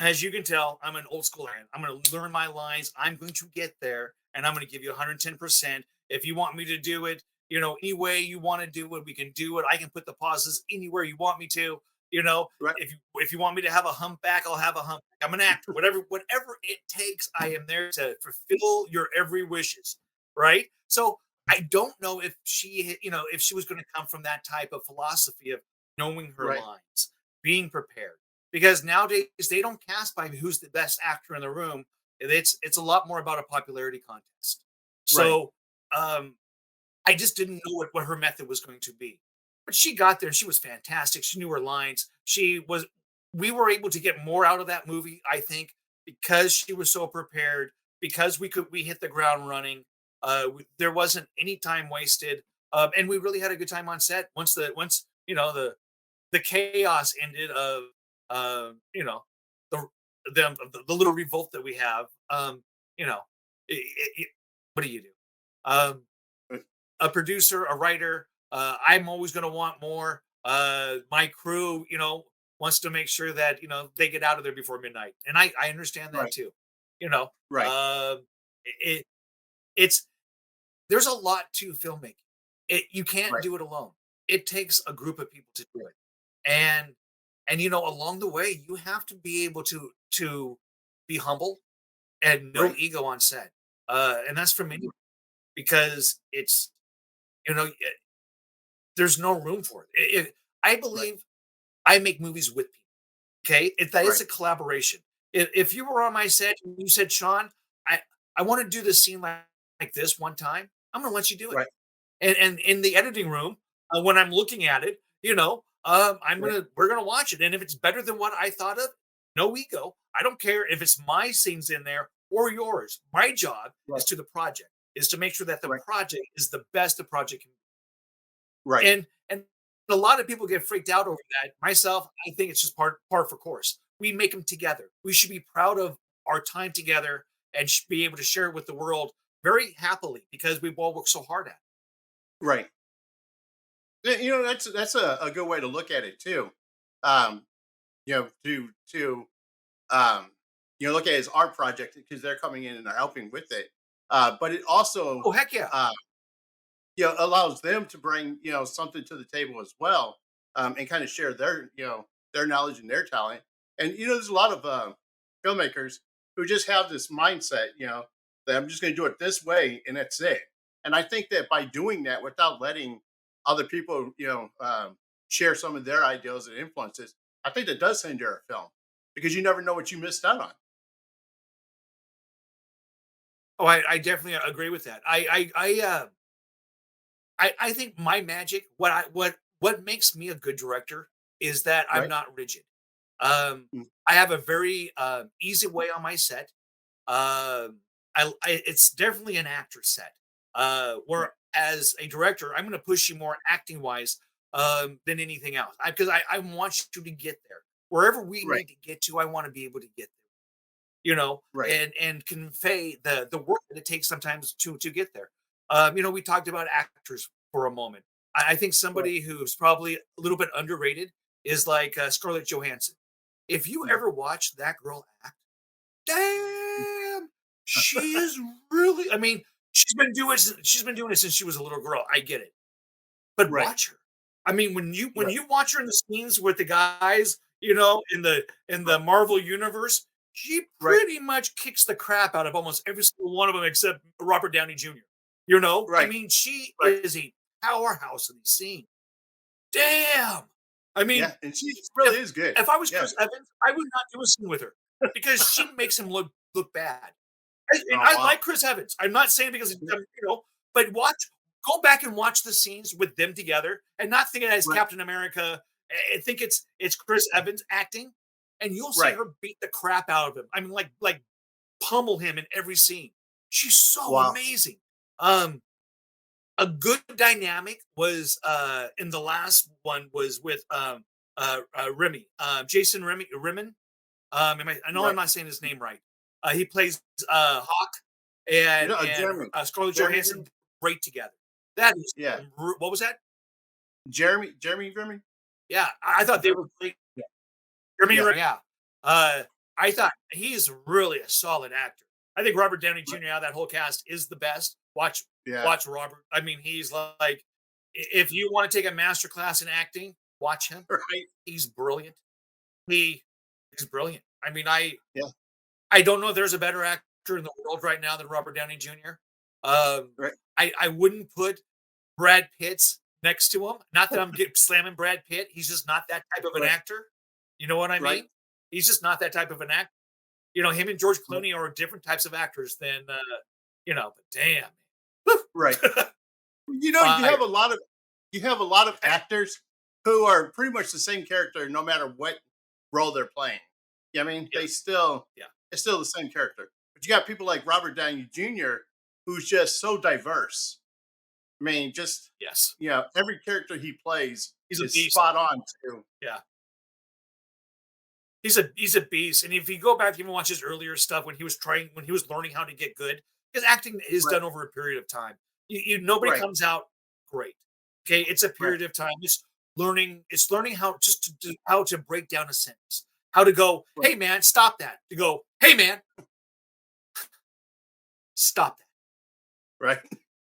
as you can tell, I'm an old school man. I'm going to learn my lines. I'm going to get there and I'm going to give you 110%. If you want me to do it, any way you want to do it, we can do it. I can put the pauses anywhere you want me to. right, If you want me to have a humpback, I'll have a humpback. I'm an actor. Whatever it takes, I am there to fulfill your every wishes. Right? So I don't know if she was going to come from that type of philosophy of knowing her right, lines, being prepared because nowadays they don't cast by who's the best actor in the room. It's a lot more about a popularity contest. right, So I just didn't know what her method was going to be. But she got there and she was fantastic. She knew her lines. We were able to get more out of that movie, I think, because she was so prepared, because we hit the ground running. There wasn't any time wasted. And we really had a good time on set once the chaos ended of you know the the little revolt that we have. You know, what do you do? Um, right, a producer, a writer. I'm always going to want more. My crew, wants to make sure that they get out of there before midnight, and I understand that right, too. You know, right, it it's there's a lot to filmmaking. You can't right, do it alone. It takes a group of people to do it, and along the way, you have to be able to be humble and no right, ego on set. And that's for me because it's you know there's no room for it. I right, believe I make movies with people. Okay, that is right, a collaboration. If you were on my set and you said, Sean, I want to do this scene like this one time, I'm going to let you do it. right, And in the editing room, when I'm looking at it, right, we're gonna watch it, and if it's better than what I thought of, no ego. I don't care if it's my scenes in there or yours. My job right, is to make sure that the right, project is the best the project can be. right, And a lot of people get freaked out over that. Myself, I think it's just part for course. We make them together. We should be proud of our time together and be able to share it with the world very happily because we've all worked so hard at it. right. Yeah, that's a good way to look at it too. Um, to um, look at it as our project because they're coming in and they're helping with it. But it also Oh, heck yeah. uh, allows them to bring something to the table as well, and kind of share their their knowledge and their talent. And there's a lot of filmmakers who just have this mindset, that I'm just going to do it this way and that's it. And I think that by doing that without letting other people, share some of their ideas and influences, I think that does hinder a film because you never know what you missed out on. Oh, I definitely agree with that. I think my magic, what makes me a good director is that I'm Right. not rigid. Mm. I have a very easy way on my set. It's definitely an actor set. Right. Where as a director, I'm going to push you more acting wise than anything else. Because I want you to get there wherever we Right. need to get to. I want to be able to get there. Right. And convey the work that it takes sometimes to get there. We talked about actors for a moment. I think Right. somebody who's probably a little bit underrated is like Scarlett Johansson. If you Right. ever watch that girl act, damn, she is really. I mean, she's been doing it since she was a little girl. I get it, but Right. watch her. I mean, when you when Right. you watch her in the scenes with the guys, in the Marvel universe, she Right. pretty much kicks the crap out of almost every single one of them except Robert Downey Jr. I Right. mean, she Right. is a powerhouse in these scenes. Damn. I mean, Yeah, and she if really is good. if I was Yeah. Chris Evans, I would not do a scene with her because she makes him look bad. And Oh, I wow. like Chris Evans. I'm not saying because but go back and watch the scenes with them together, and not think of it as Right. Captain America I think it's Chris Evans acting, and you'll see Right. her beat the crap out of him. I mean, like pummel him in every scene. She's so Wow. amazing. Um, a good dynamic was in the last one was with Remy, Jason Remy Rimmon. I know I'm Right. not saying his name right. He plays Hawk and Jeremy. Scarlett Jeremy. Johansson great together. That is Yeah. what was that? Jeremy. Yeah, I thought they were great. Yeah. Jeremy, Yeah. yeah. Uh, I thought he's really a solid actor. I think Robert Downey Right. Jr. out of that whole cast is the best. Yeah. Watch Robert. I mean, he's like, if you want to take a master class in acting, watch him. Right. He's brilliant. He he's brilliant. I mean, Yeah. I don't know if there's a better actor in the world right now than Robert Downey Jr. Right. I wouldn't put Brad Pitt's next to him. Not that I'm slamming Brad Pitt. He's just not that type of an Right. actor. You know what I Right. mean? He's just not that type of an actor. Him and George Right. Clooney are different types of actors than but damn. Right. Fire. You have a lot of actors who are pretty much the same character no matter what role they're playing. I mean, Yeah. Yeah. it's still the same character. But you got people like Robert Downey Jr. who's just so diverse. I mean, just Yes. every character he plays He's a is beast. spot on too. Yeah. He's a beast. And if you go back and even watch his earlier stuff when he was learning how to get good, because acting is Right. done over a period of time. Nobody Right. comes out great. Okay. It's a Right. period of time. It's learning how just how to break down a sentence. How to go, Right. hey man, stop that. To go, hey man, stop that. Right.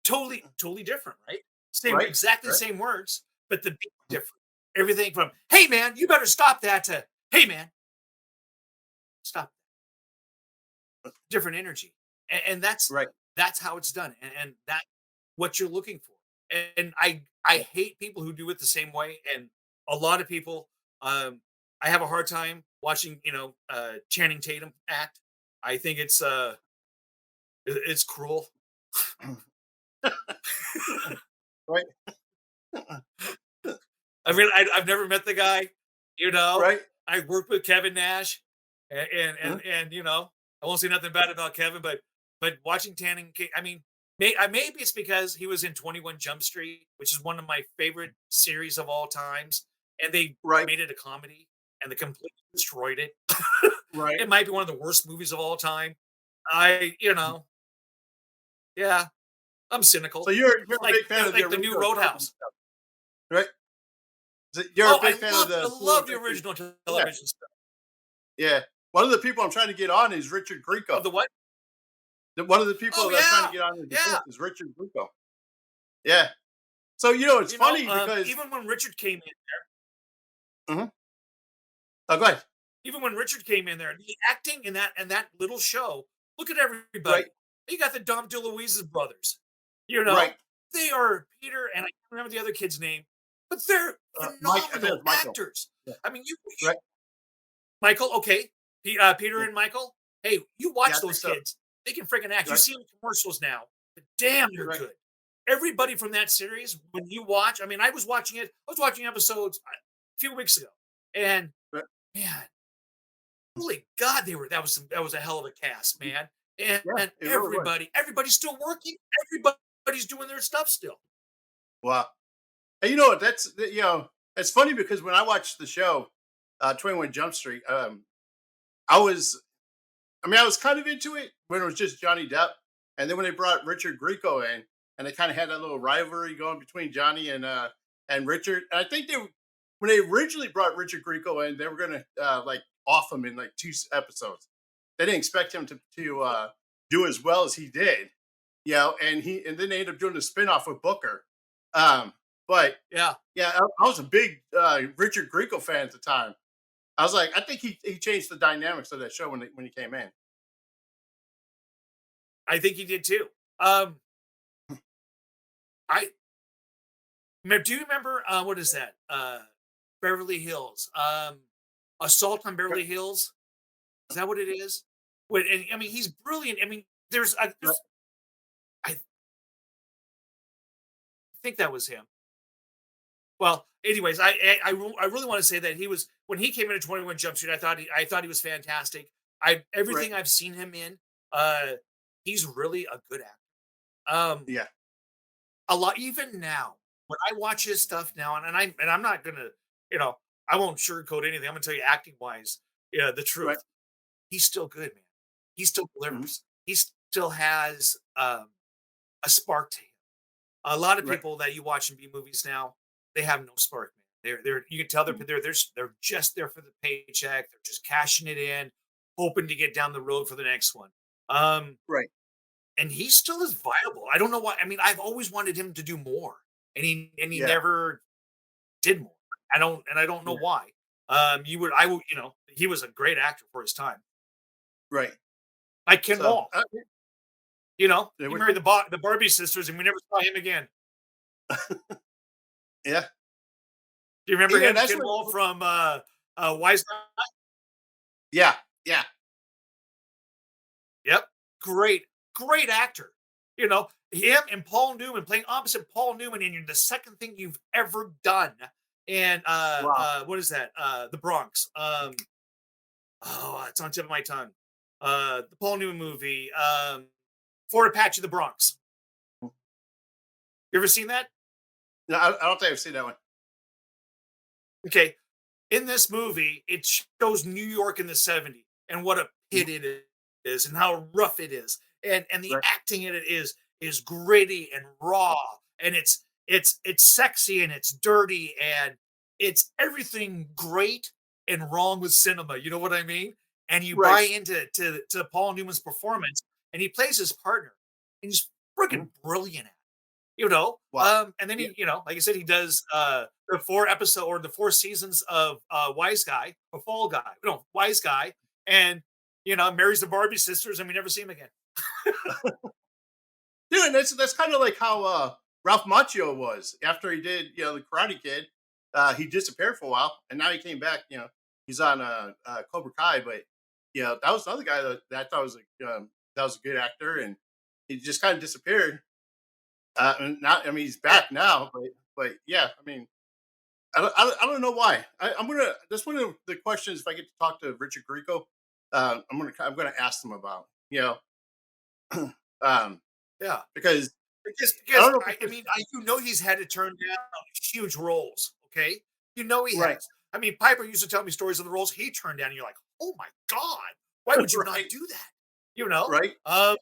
Totally different, right? Same Right. exactly the Right. same words, but the beat different. Everything from hey man, you better stop that to hey man, stop. Different energy. And Right. that's how it's done. And that what you're looking for. And I hate people who do it the same way. And a lot of people I have a hard time watching, Channing Tatum act. I think it's cruel. Right. I mean, I've never met the guy, you know. Right. I worked with Kevin Nash, Mhm. and I won't say nothing bad about Kevin, but watching Tanning, I mean, maybe it's because he was in 21 Jump Street, which is one of my favorite series of all times, and they Right. made it a comedy, and they completely destroyed it. Right. It might be one of the worst movies of all time. Yeah, I'm cynical, So you're a like big fan of like the new original television Roadhouse. stuff, right? You're Oh, a big fan of I the love the original. original Yeah. television stuff. Yeah. One of the people I'm trying to get on is Richard Of Grieco. the what? One of the people Oh that I'm trying to yeah, get on the yeah. defense is Richard Grieco. Yeah. So it's funny because Even when Richard came in, Mhm. Oh, go ahead. even when Richard came in there, the acting in that little show. Look at everybody. Right. You got the Dom DeLuise's brothers. You know, Right. they are Peter and I can't remember the other kid's name, but they're Mike. I think phenomenal it's Michael. actors. Yeah. I mean, Right. Michael, okay, Peter Yeah. and Michael. Hey, you Yeah, watch I think those so. kids. They can freaking act. You Right. see them in commercials now, but damn, they're Right. good. Everybody from that series, when you watch, I mean, I was watching it. I was watching episodes a few weeks ago, and Right. man, holy God, that was a hell of a cast, man. Yeah, And it really was. everybody's still working. Everybody's doing their stuff still. Wow. And you know what? It's funny because when I watched the show, 21 Jump Street, I was, I was kind of into it when it was just Johnny Depp, and then when they brought Richard Grieco in, and they kind of had that little rivalry going between Johnny and Richard. And I think when they originally brought Richard Grieco in, they were gonna like off him in like two episodes. They didn't expect him to do as well as he did, and then they ended up doing the spinoff with Booker. But Yeah, yeah, I was a big Richard Grieco fan at the time. I was like, I think he changed the dynamics of that show when he came in. I think he did too. I do you remember what is that? Beverly Hills. Assault on Beverly Hills. Is that what it is? Wait, and I mean, he's brilliant. I mean, Right. I think that was him. Well, anyways, I really want to say that he was when he came into 21 Jump Street, I thought he was fantastic. I Right. everything I've seen him in, uh, he's really a good actor. Yeah. A lot even now, when I watch his stuff now, and I'm not gonna, you know, I won't sugarcoat anything. I'm gonna tell you acting wise, yeah, the Right. truth. He's still good, man. He still Mhm. delivers. He still has a spark to him. A lot of Right. people that you watch in B movies now, they have no spark, man. They're you can tell Mhm. they're just there for the paycheck. They're just cashing it in, hoping to get down the road for the next one. Um, Right. and he still is viable. I don't know why. I mean, I've always wanted him to do more, and he Yeah. never did more. I don't know Yeah. why. I would, he was a great actor for his time. Right. Like Ken So, Wall, yeah, he which married one? the Barbie sisters, and we never saw him again. Yeah. Do you remember Yeah. him, That's Ken what. Wall from Wise? Yeah. Yeah. Yep. Great, great actor. Him and Paul Newman playing opposite Paul Newman in the second thing you've ever done. And Wow. what is that? The Bronx. Oh, it's on tip of my tongue. The Paul Newman movie, Fort Apache the Bronx. You ever seen that? No, I don't think I've seen that one. Okay. In this movie, it shows New York in the 70s and what a Mhm. pit it is and how rough it is. And the Right. acting in it is gritty and raw, and it's sexy and it's dirty and it's everything great and wrong with cinema. You know what I mean? And you Right. buy into to Paul Newman's performance, and he plays his partner, and he's Mhm. freaking brilliant at it. Wow. And then Yeah. like I said, he does the 4 episode or the 4 seasons of Wise Guy or Fall Guy. No, Wise Guy, and marries the Barbie sisters, and we never see him again. Dude, and that's kind of like how Ralph Macchio was after he did, the Karate Kid. He disappeared for a while, and now he came back. He's on Cobra Kai, but that was another guy that I thought was that was a good actor, and he just kind of disappeared. And now, I mean, he's Yeah. back now, but yeah, I mean, I don't know why. I'm gonna. That's one of the questions. If I get to talk to Richard Grieco, I'm gonna ask them about. Um, Yeah. because I Because don't know I, I because mean, he's had to turn down huge roles. Okay, he right, has. I mean, Piper used to tell me stories of the roles he turned down. And you're like, oh my god, why would you not right, do that? You know, right, um,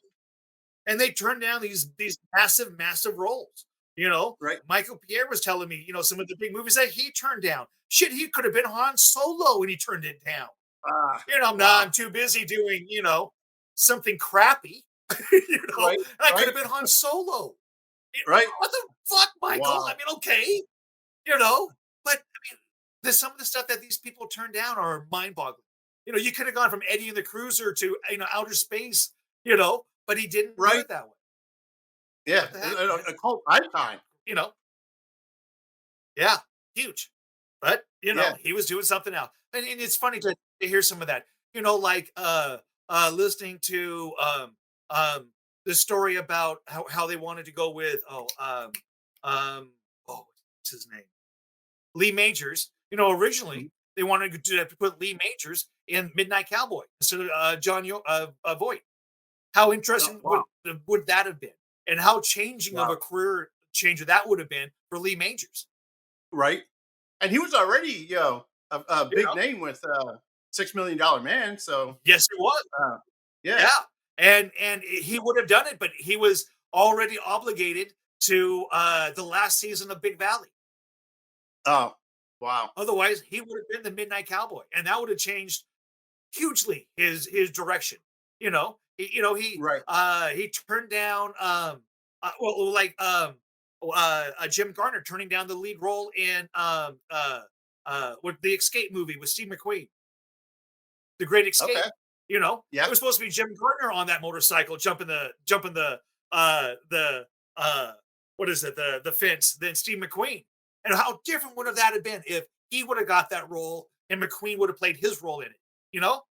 and they turned down these massive, massive roles. right. Michael Pierre was telling me, some of the big movies that he turned down. Shit, he could have been Han Solo, and he turned it down. Nah, Wow. I'm too busy doing, something crappy. And Right, I could right, have been Han Solo. right. What the fuck, Michael? I Wow. mean, okay, but I mean, some of the stuff that these people turn down are mind-boggling. You could have gone from Eddie and the Cruiser to outer space, but he didn't do Right. it that way. Yeah. What the A, heck, a, man? a cult icon. You know, yeah, huge. But Yeah. he was doing something else, and it's funny to hear some of that. Like listening to the story about how they wanted to go with um oh what's his name, Lee Majors. Mhm. Originally they wanted to put Lee Majors in Midnight Cowboy instead of Voight. How Oh, interesting wow. would that have been, and how changing of Wow. a career changer that would have been for Lee Majors. Right. And he was already, a You big know, name with $6 million Man. So, yes, it was. uh, yeah. Yeah, and he would have done it, but he was already obligated to the last season of Big Valley. Oh, wow. Otherwise, he would have been the Midnight Cowboy, and that would have changed hugely his direction. Right. He turned down like Jim Garner turning down the lead role in with the Escape movie with Steve McQueen, The Great Escape. Okay. It Yeah. was supposed to be Jim Garner on that motorcycle jumping the what is it, the fence than Steve McQueen. And how different would have that have been if he would have got that role and McQueen would have played his role in it?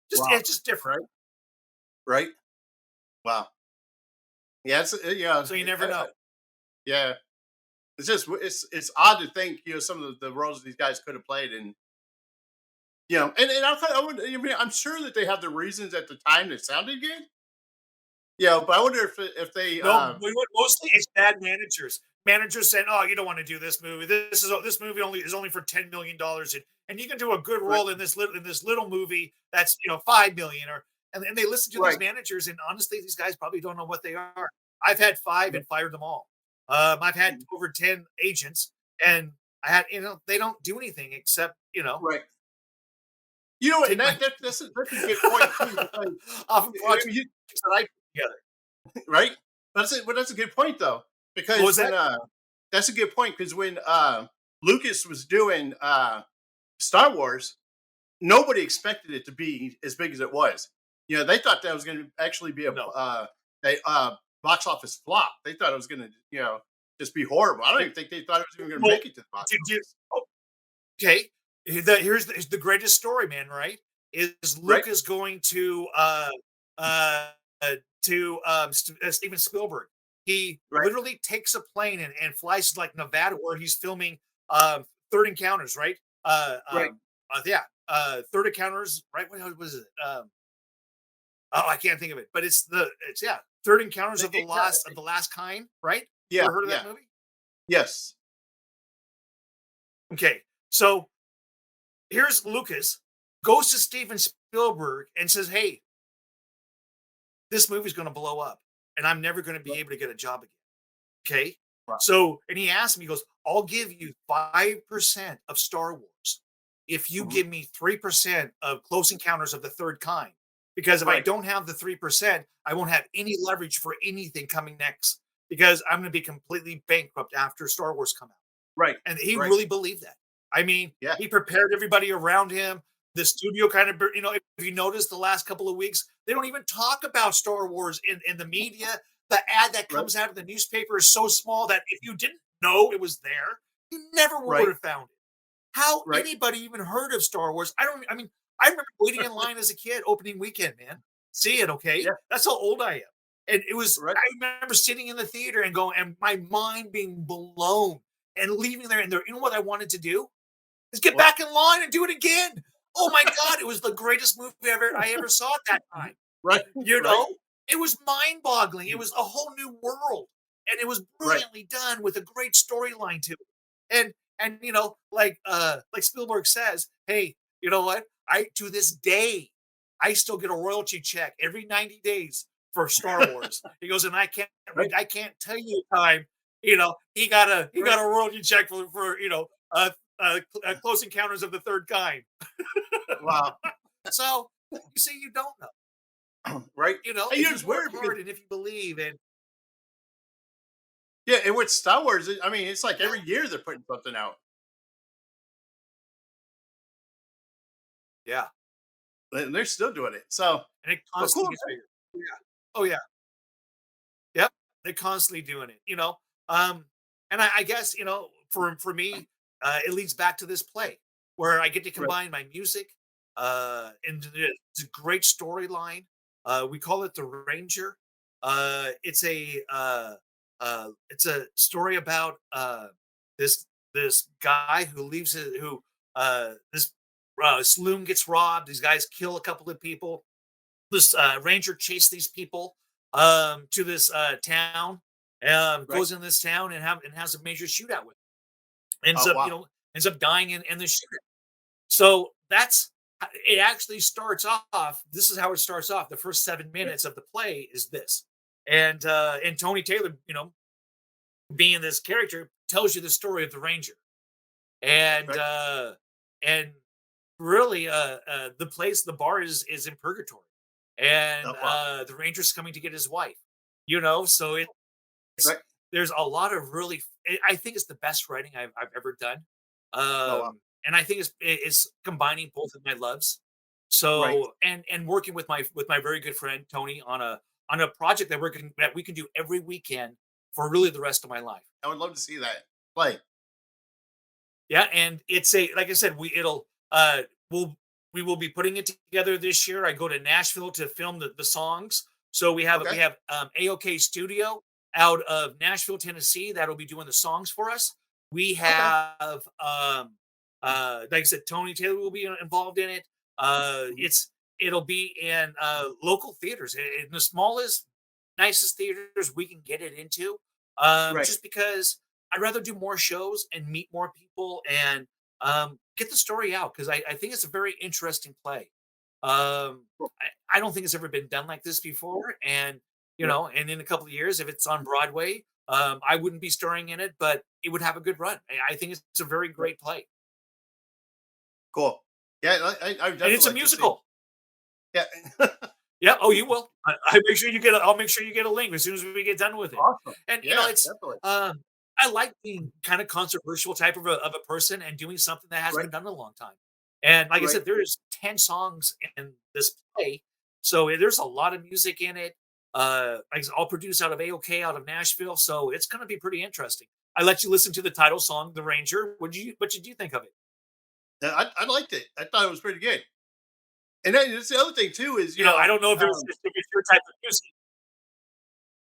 Just Wow. it's just different. Right. Right. Wow. Yeah. Yeah. So you never know. Yeah. It's just it's odd to think, some of the roles these guys could have played, and and I mean, I'm sure that they have the reasons at the time that sounded good. But I wonder if they No, mostly it's bad managers. Managers saying, "Oh, you don't want to do this movie. This movie only for $10 million, and you can do a good right, role in this little movie that's 5 million." Or and they listen to these right, managers, and honestly, these guys probably don't know what they are. I've had five right, and fired them all. I've had over 10 agents, and I had they don't do anything except right. You know what? And take my that's a good point too, because off of I projects mean, that I put together. right? That's a good point though, What because was that? that's a good point because when Lucas was doing Star Wars, nobody expected it to be as big as it was. They thought that was going to actually be No. a box office flop. They thought it was going to, just be horrible. I don't even think they thought it was even going to Well, make it to the box did you? office. Okay, here's the greatest story, man. Right? Is Right, Lucas going uh, Steven Spielberg? He right, literally takes a plane and flies to like Nevada, where he's filming um, Third Encounters. Right? right. Yeah. Third Encounters. Right? What was it? Oh, I can't think of it, but it's yeah. Third Encounters of Exactly. the Last Kind. Right? You Yeah, ever heard of that yeah, movie? yes, Okay, so here's Lucas goes to Steven Spielberg and says, "Hey, this movie's going to blow up, and I'm never going to be right, able to get a job again." Okay, right, so and he asked me, he goes, "I'll give you 5% of Star Wars if you mhm, give me 3% of Close Encounters of the Third Kind, because if I right, don't have the 3%, I won't have any leverage for anything coming next, because I'm going to be completely bankrupt after Star Wars come out." right, And he right. really believed that. I mean, Yeah, he prepared everybody around him. The studio kind of, if you notice the last couple of weeks, they don't even talk about Star Wars in the media. The ad that right, comes out of the newspaper is so small that if you didn't know it was there, you never would right, have found it. How right. anybody even heard of Star Wars? I mean, I remember waiting in line as a kid, opening weekend, man. See it, okay? Yeah, That's how old I am. And right, I remember sitting in the theater and going, and my mind being blown and leaving there. And there, you know what I wanted to do? Is get what? back in line and do it again. Oh my God, it was the greatest movie I ever saw at that time. Right, You right, know, it was mind boggling. It was a whole new world, and it was right, brilliantly done with a great storyline to it. And like Spielberg says, hey, you know what? I to this day, I still get a royalty check every 90 days for Star Wars. He goes, and right, I can't tell you the time. He right. got a royalty check for Close Encounters of the Third Kind. Wow. So you see, you don't know. Right. And If you it's work weird because hard and if you believe, and yeah, and with Star Wars, I mean, it's like yeah, every year they're putting something out, yeah, and they're still doing it. So, and it well, cool, constantly gets bigger. Yeah. Oh yeah. Yep. They're constantly doing it. Um, and I guess, for me, it leads back to this play where I get to man. Right, combine my music, and it's a great storyline. We call it The Ranger. It's a story about this guy who leaves who this saloon gets robbed. These guys kill a couple of people. This ranger chased these people to this town, right. goes in this town and has a major shootout with Oh, wow. ends up dying in the shootout. So that's it. Actually starts off. This is how it starts off. The first 7 minutes of the play is this, and Tony Taylor, being this character, tells you the story of the ranger, and Right. really the bar is in purgatory, Oh, and wow. the ranger's coming to get his wife. So it's Right. there's a lot of really I think it's the best writing I've ever done. Oh, wow. And I think it's combining both of my loves. Right. So and working with my very good friend Tony on a project that we can do every weekend for really the rest of my life. I would love to see that play. Yeah, and it's a like I said, we'll we will be putting it together this year. I go to Nashville to film the songs. So we Okay. have AOK Studio. out of Nashville, Tennessee, that'll be doing the songs for us. We Okay. have, like I said, Tony Taylor will be involved in it. Mhm. It'll be in local theaters, in the smallest, nicest theaters we can get it into. Right. Just because I'd rather do more shows and meet more people and get the story out because I think it's a very interesting play. Cool. I don't think it's ever been done like this before, and Right. and in a couple of years, if it's on Broadway, I wouldn't be starring in it, but it would have a good run. I think it's a very Right. great play, Cool. Yeah, I would and definitely it's a like to see. musical. Yeah. Yeah. Oh, you will. I make sure you get. I'll make sure you get a link as soon as we get done with it. Awesome. And Yeah, it's. definitely. I like being kind of controversial type of a person and doing something that hasn't Right. been done in a long time. And like I Right. said, there's 10 songs in this play, so there's a lot of music in it. Like I said, all produced out of AOK out of Nashville, so it's going to be pretty interesting. I let you listen to the title song, "The Ranger." What did you think of it? Yeah, I liked it. I thought it was pretty good. And then it's the other thing too is, I don't know if it's your type of music.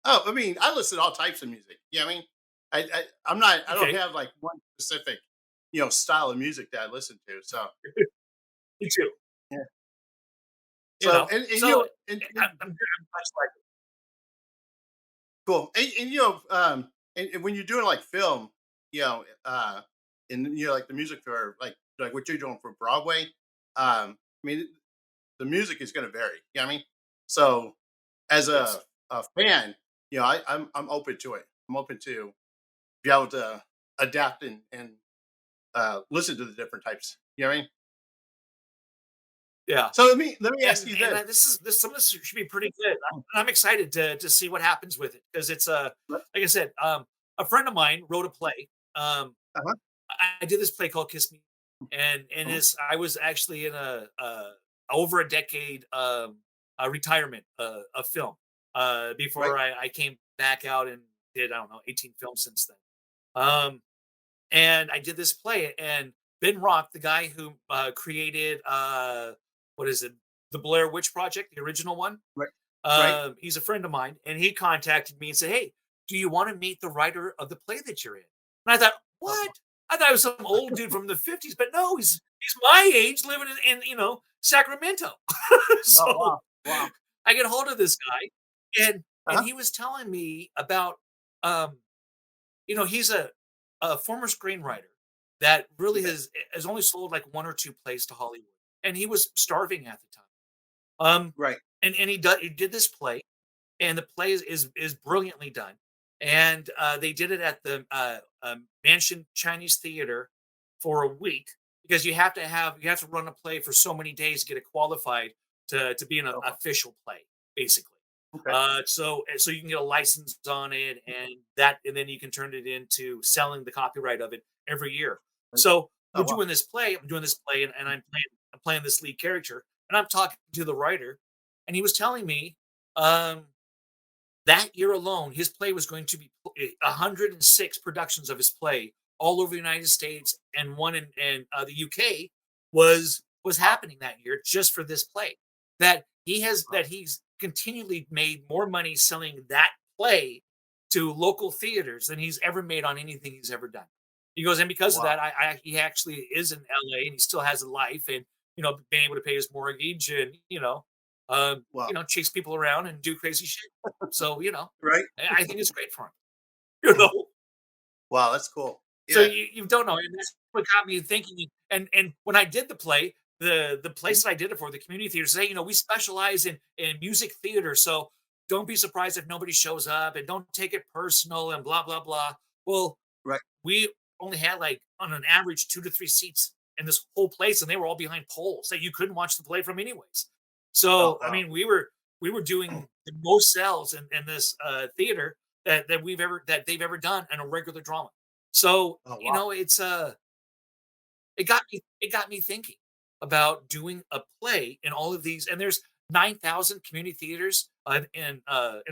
I mean, I listen to all types of music. You know what I mean? I don't Okay, have like one specific, style of music that I listen to. So, me too. yeah. You So, know, and so I'm much like cool. And when you're doing like film, you know, uh, and like the music for like what you're doing for Broadway, I mean, the music is going to vary. You know what I mean? So, as yes. a fan, I'm open to it. I'm open to be able to adapt and listen to the different types. You know what I mean? Yeah. So let me ask you And this. this some of this should be pretty good. I'm excited to see what happens with it because it's like I said, a friend of mine wrote a play. Uh-huh. I did this play called Kiss Me, and Uh-huh. it's I was actually in a over a decade a retirement of film Right. before I came back out and did I don't know 18 films since then. And I did this play, and Ben Rock, the guy who created what is it, the Blair Witch Project, the original one. Right. Right. He's a friend of mine, and he contacted me and said, "Hey, do you want to meet the writer of the play that you're in?" And I thought, Oh, "What?" I thought it was some old dude from the '50s, but no, he's my age, living in Sacramento. oh So wow. Wow. I get hold of this guy, and Uh-huh. he was telling me about um, he's a former screenwriter that really Okay. has only sold like 1 or 2 plays to Hollywood, and he was starving at the time. Right. And he did this play, and the play is brilliantly done, and, they did it at the, Mansion Chinese Theater for a week because you have to run a play for so many days to get it qualified to be an Oh, official play, basically. okay. So you can get a license on it, and then you can turn it into selling the copyright of it every year. Right. So Oh wow. I'm doing this play, and I'm playing this lead character, and I'm talking to the writer, and he was telling me, um, that year alone, his play was going to be 106 productions of his play all over the United States, and one in the UK was Wow. happening that year just for this play. Wow. That he's continually made more money selling that play to local theaters than he's ever made on anything he's ever done. He goes, and because of Wow. that, he actually is in LA and he still has a life and being able to pay his mortgage and Wow. chase people around and do crazy shit. So, Right. I think it's great for him. You know? Wow. That's cool. So Yeah. you don't know, and that's what got me thinking. And when I did the play, the Mhm. place that I did it for, the community theater, say, we specialize in music theater, so don't be surprised if nobody shows up, and don't take it personal, and blah blah blah. Well, Right. we only had like on an average 2 to 3 seats in this whole place, and they were all behind poles that you couldn't watch the play from anyways. Oh So I wow. mean, we were doing the most sales in this theater that they've ever done in a regular drama. So, Oh wow. it got me thinking about doing a play in all of these, and there's 9,000 community theaters in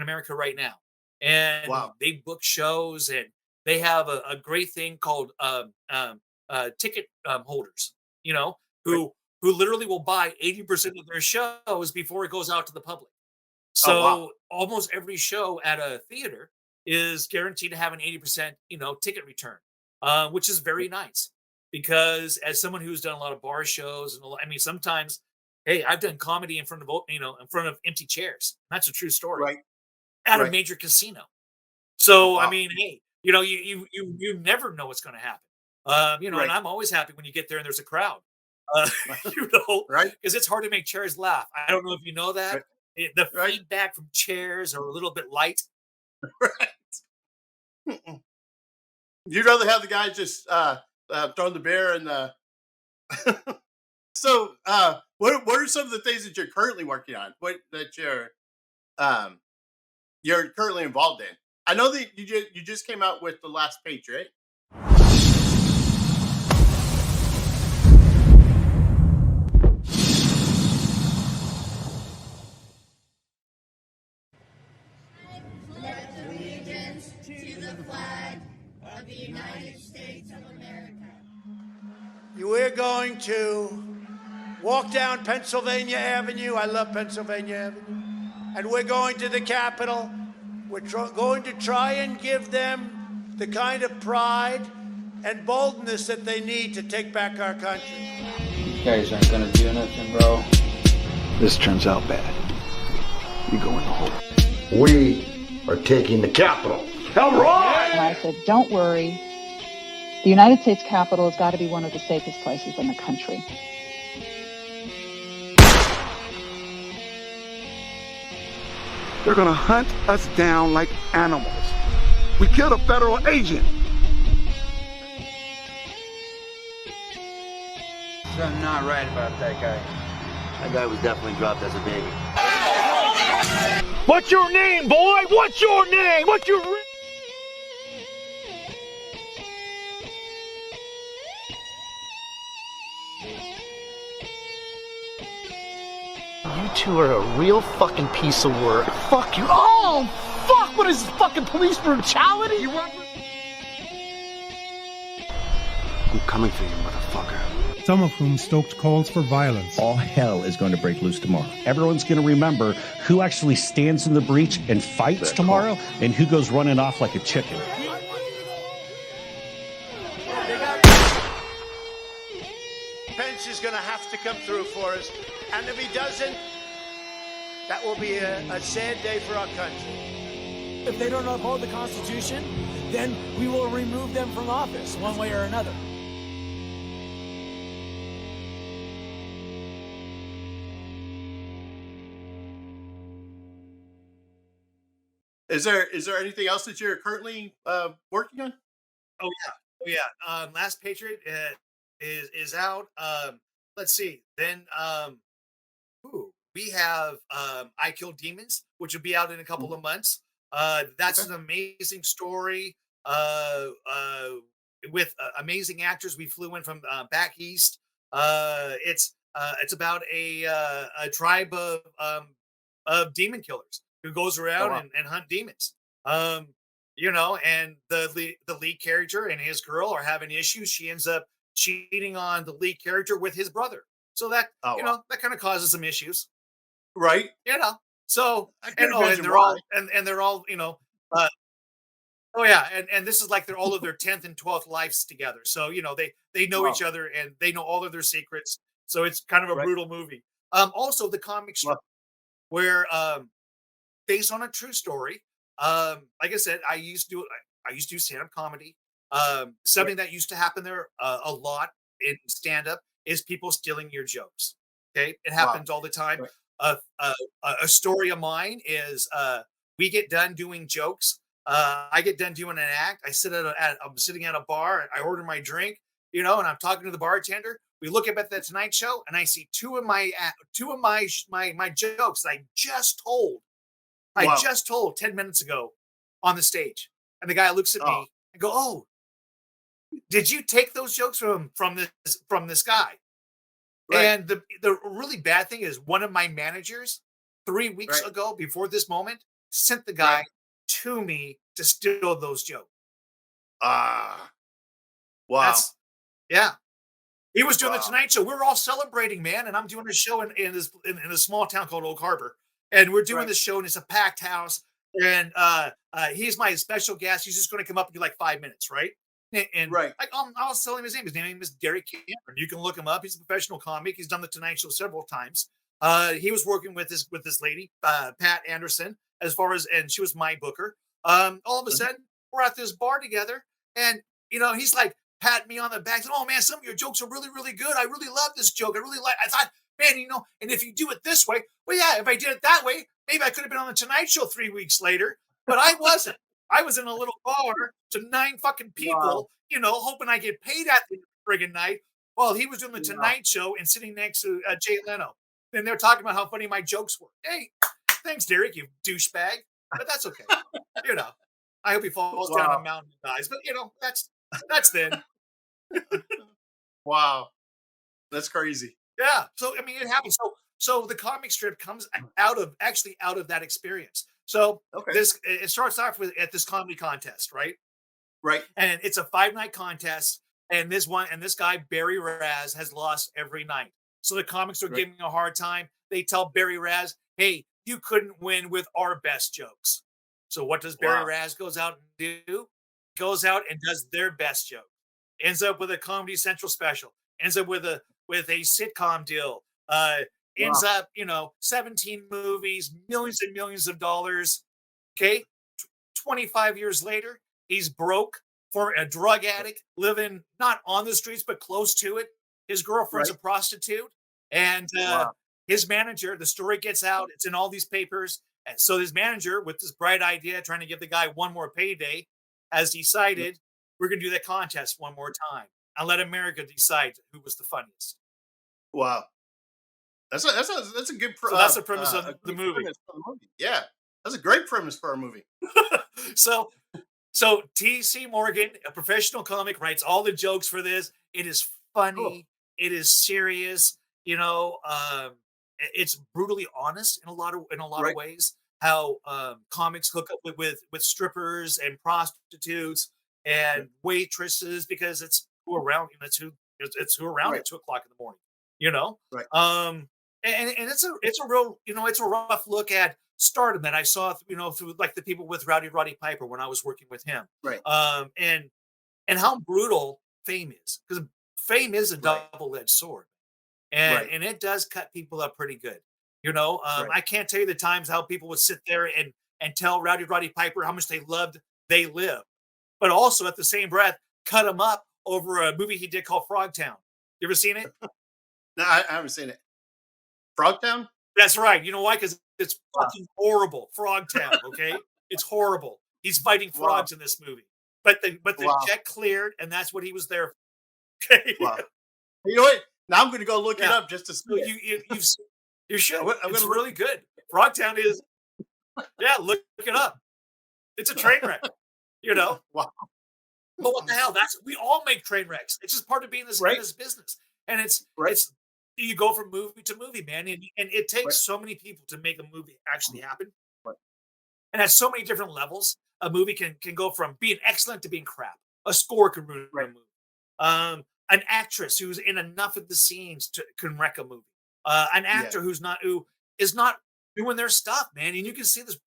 America right now, and Wow. they book shows, and they have a great thing called ticket holders, you know, Right. who literally will buy 80% of their shows before it goes out to the public. Oh wow. So almost every show at a theater. is guaranteed to have an 80%, ticket return, which is very nice because as someone who's done a lot of bar shows and I mean, sometimes, hey, I've done comedy in front of, in front of empty chairs. That's a true story Right. at a Right. major casino. Oh, So, I wow. mean, hey, you never know what's going to happen. And Right. I'm always happy when you get there and there's a crowd, uh, Right. because it's hard to make chairs laugh. I don't know if you know that. Right. The Right. feedback from chairs are a little bit light. Right. Mm-mm. You'd rather have the guy just throwing the bear and the. So, what are some of the things that you're currently working on? What that um you're currently involved in? I know that you just came out with The Last Patriot. We're going to walk down Pennsylvania Avenue. I love Pennsylvania Avenue. And we're going to the Capitol. We're going to try and give them the kind of pride and boldness that they need to take back our country. You guys aren't gonna do nothing, bro. This turns out bad. You go in the hole. We are taking the Capitol. All right! And I said, don't worry. The United States Capitol has got to be one of the safest places in the country. They're gonna hunt us down like animals. We killed a federal agent. Something not right about that guy. That guy was definitely dropped as a baby. What's your name, boy? What's your name? What's your... You two are a real fucking piece of work. Fuck you. Oh, fuck! What is this, fucking police brutality? I'm coming for you, motherfucker. Some of whom stoked calls for violence. All hell is going to break loose tomorrow. Everyone's going to remember who actually stands in the breach and fights tomorrow and who goes running off like a chicken. Pence is going to have to come through for us. And if he doesn't, that will be a sad day for our country. If they don't uphold the Constitution, then we will remove them from office one way or another. Is there anything else that you're currently working on? Oh yeah, oh yeah. Last Patriot is out. Let's see. Then we have I Kill Demons, which will be out in a couple of months. That's Okay. an amazing story with amazing actors. We flew in from back east. It's about a tribe of demon killers who goes Oh, around wow. and hunt demons. And the lead character and his girl are having issues. She ends up cheating on the lead character with his brother. So that Oh, wow. that kind of causes some issues. Right. So I can and imagine they're why. all and they're all uh, oh yeah, and this is like they're all of their 10th and 12th lives together. So they know Wow. each other and they know all of their secrets. So it's kind of a Right. brutal movie. Also the comic strip Wow. where based on a true story. Like I said, I used to do stand-up comedy. Something that used to happen there a lot in stand-up is people stealing your jokes. Okay, it Wow. happens all the time. Right. A story of mine is we get done doing jokes. I get done doing an act. I'm sitting at a bar. I order my drink, and I'm talking to the bartender. We look up at the Tonight Show, and I see two of my jokes that I just told. I Wow. just told 10 minutes ago on the stage. And the guy looks at Oh. me and go, "Oh, did you take those jokes from this guy?" Right. And the really bad thing is one of my managers 3 weeks Right. ago before this moment sent the guy Right. to me to steal those jokes. Ah. Wow. That's yeah. He was doing the Wow. Tonight Show. We were all celebrating, man, and I'm doing a show in a small town called Oak Harbor. And we're doing Right. this show, and it's a packed house. and he's my special guest. He's just going to come up and do like 5 minutes, right? And Right. I was telling him his name. His name is Derek Cameron. You can look him up. He's a professional comic. He's done the Tonight Show several times. He was working with this lady, Pat Anderson, as far as, and she was my booker. All of a sudden, we're at this bar together, and he's like patting me on the back, saying, "Oh man, some of your jokes are really, really good. I really love this joke. I thought, man, and if you do it this way, well, yeah, if I did it that way, maybe I could have been on the Tonight Show 3 weeks later, but I wasn't. I was in a little bar to 9 fucking people, hoping I get paid at the friggin' night while he was doing the Tonight Show and sitting next to Jay Leno. And they're talking about how funny my jokes were. Hey, thanks, Derek, you douchebag. But that's okay. I hope he falls down a mountain and dies. But that's then. Wow, that's crazy. Yeah. So I mean, it happens. So the comic strip comes out of that experience. So it starts off at this comedy contest, right? Right. And it's a 5-night contest. And this guy, Barry Raz, has lost every night. So the comics are giving him a hard time. They tell Barry Raz, hey, you couldn't win with our best jokes. So what does Barry Raz goes out and do? Goes out and does their best joke. Ends up with a Comedy Central special. Ends up with a sitcom deal. Ends up, 17 movies, millions and millions of dollars. Okay. 25 years later, he's broke, for a drug addict, living not on the streets, but close to it. His girlfriend's a prostitute. And his manager, the story gets out, it's in all these papers. And so his manager, with this bright idea, trying to give the guy one more payday, has decided we're going to do that contest one more time and let America decide who was the funniest. Wow. That's a good so that's the premise of the movie. Yeah. That's a great premise for a movie. So T.C. Morgan, a professional comic, writes all the jokes for this. It is funny. Cool. It is serious. It's brutally honest in a lot of ways. How comics hook up with strippers and prostitutes and waitresses because it's who around. It's who around at 2:00 in the morning. Right. And it's a real it's a rough look at stardom that I saw through like the people with Roddy Piper when I was working with him. Right. And how brutal fame is, because fame is a double-edged sword. And it does cut people up pretty good. I can't tell you the times how people would sit there and tell Roddy Piper how much they loved They Live, but also at the same breath cut him up over a movie he did called Frogtown. You ever seen it? No, I haven't seen it. Frogtown? That's right. You know why? Because it's fucking horrible. Frogtown, okay? It's horrible. He's fighting frogs in this movie. But the check cleared, and that's what he was there for. Okay. Wow. You know what? Now I'm going to go look it up just to see You should. It's really good. Frogtown is, look it up. It's a train wreck, Wow. But what the hell? We all make train wrecks. It's just part of being in this business. And it's you go from movie to movie, man. And it takes so many people to make a movie actually happen. Right. And at so many different levels, a movie can go from being excellent to being crap. A score can ruin a movie. An actress who's in enough of the scenes can wreck a movie. An actor who is not doing their stuff, man. And you can see this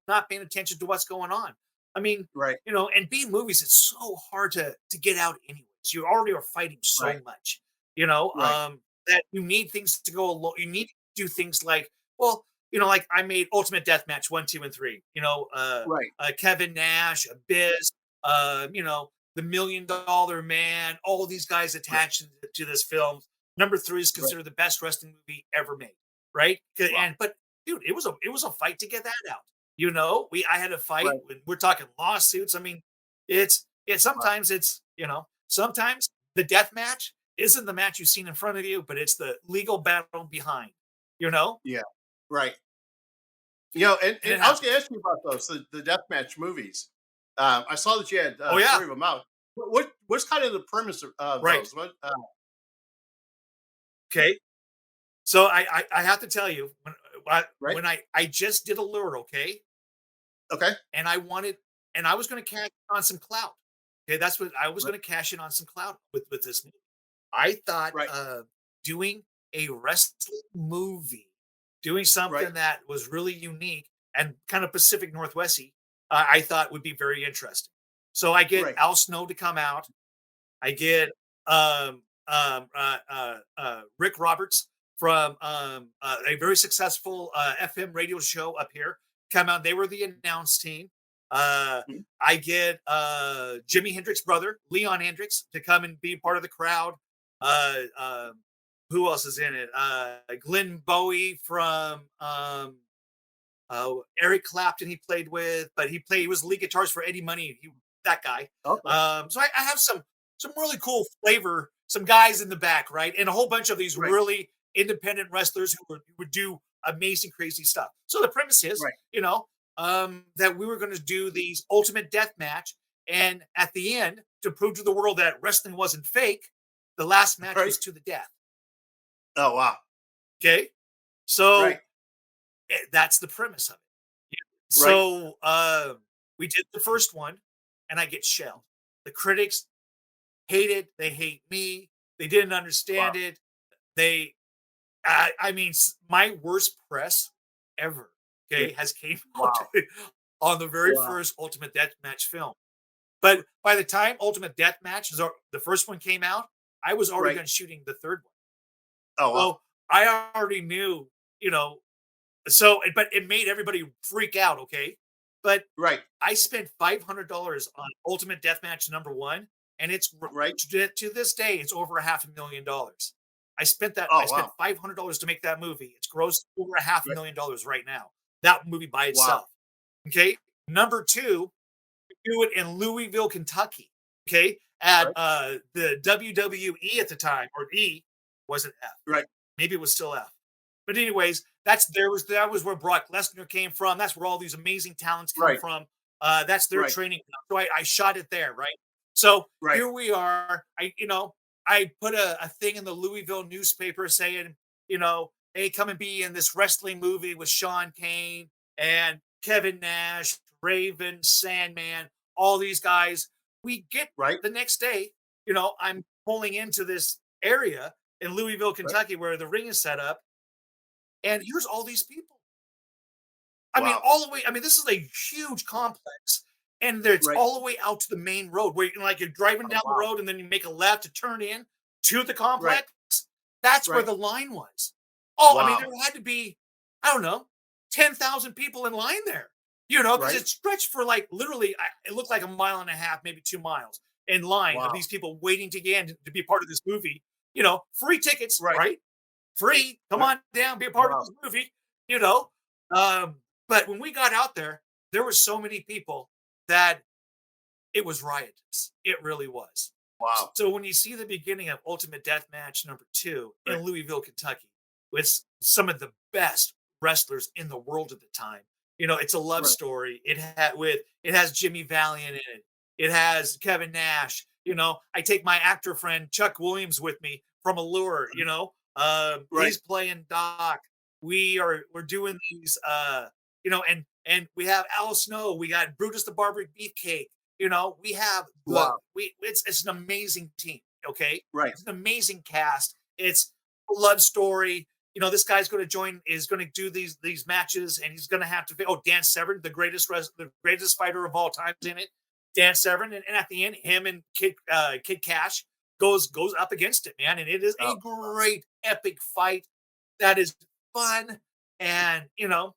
not paying attention to what's going on. I mean, and being movies, it's so hard to get out anyways. You already are fighting so much, that you need things to go along. You need to do things like, like I made Ultimate Deathmatch 1, 2, and 3. Kevin Nash, Abyss, the $1 Million Man, all these guys attached to this film. Number 3 is considered the best wrestling movie ever made, right? But dude, it was a fight to get that out. I had a fight. When we're talking lawsuits. I mean, sometimes sometimes the death match isn't the match you've seen in front of you, but it's the legal battle behind. Yeah, right. And I was going to ask you about those the deathmatch movies. I saw that you had 3 of them out. What's kind of the premise of those? What, okay, so I have to tell you when I just did Allure, okay, and I was going to cash in on some clout. Okay, that's what I was going to cash in on some clout with this movie. I thought doing a wrestling movie, doing something that was really unique, and kind of Pacific Northwesty, I thought would be very interesting. So I get Al Snow to come out. I get Rick Roberts from a very successful FM radio show up here come out. They were the announce team. I get Jimi Hendrix brother, Leon Hendrix, to come and be part of the crowd. Who else is in it? Glenn Bowie from Eric Clapton he played with, but he was lead guitarist for Eddie Money. That guy. Okay. So I have some really cool flavor, some guys in the back, right? And a whole bunch of these really independent wrestlers who would do amazing, crazy stuff. So the premise is, that we were going to do these ultimate death match. And at the end, to prove to the world that wrestling wasn't fake, the last match was to the death. Oh, wow. Okay. So that's the premise of it. So we did the first one and I get shelled. The critics hate it. They hate me. They didn't understand it. I mean, my worst press ever, has came out on the very first Ultimate Deathmatch film. But by the time Ultimate Deathmatch, the first one came out, I was already done shooting the third one. Oh, wow. So I already knew, so, but it made everybody freak out, okay? But I spent $500 on Ultimate Deathmatch #1, and it's to this day, it's over $500,000. I spent that. I spent $500 to make that movie. It's grossed over $500,000 right now. That movie by itself. Okay. #2, we do it in Louisville, Kentucky. Okay, at the WWE at the time, or E wasn't F. Right. Maybe it was still F. But anyways, that was where Brock Lesnar came from. That's where all these amazing talents come from. That's their training. So I shot it there, right? So here we are. I put a thing in the Louisville newspaper saying, hey, come and be in this wrestling movie with Shawn Cain and Kevin Nash, Raven, Sandman, all these guys. We get the next day, I'm pulling into this area in Louisville, Kentucky, where the ring is set up. And here's all these people. I mean, all the way. I mean, this is a huge complex. And it's all the way out to the main road where you're driving down the road and then you make a left to turn in to the complex. That's where the line was. I mean, there had to be, I don't know, 10,000 people in line there, because it stretched for literally, it looked like 1.5 miles, maybe 2 miles in line of these people waiting to get in to be part of this movie. Free tickets, right? Free. Come on down, be a part of this movie, But when we got out there were so many people that it was riotous. It really was. Wow. So when you see the beginning of Ultimate Deathmatch number 2 in Louisville, Kentucky, with some of the best wrestlers in the world at the time, it's a love story. It has Jimmy Valiant in it. It has Kevin Nash. I take my actor friend Chuck Williams with me from Allure. He's playing Doc. We're doing these. And we have Al Snow. We got Brutus the Barber Beefcake. We have it's an amazing team. Okay, it's an amazing cast. It's a love story. This guy's going to do these matches, and he's going to have to. Dan Severn, the greatest fighter of all time, is in it. Dan Severn, and at the end, him and Kid Cash goes up against it, man, and it is a great epic fight that is fun, and it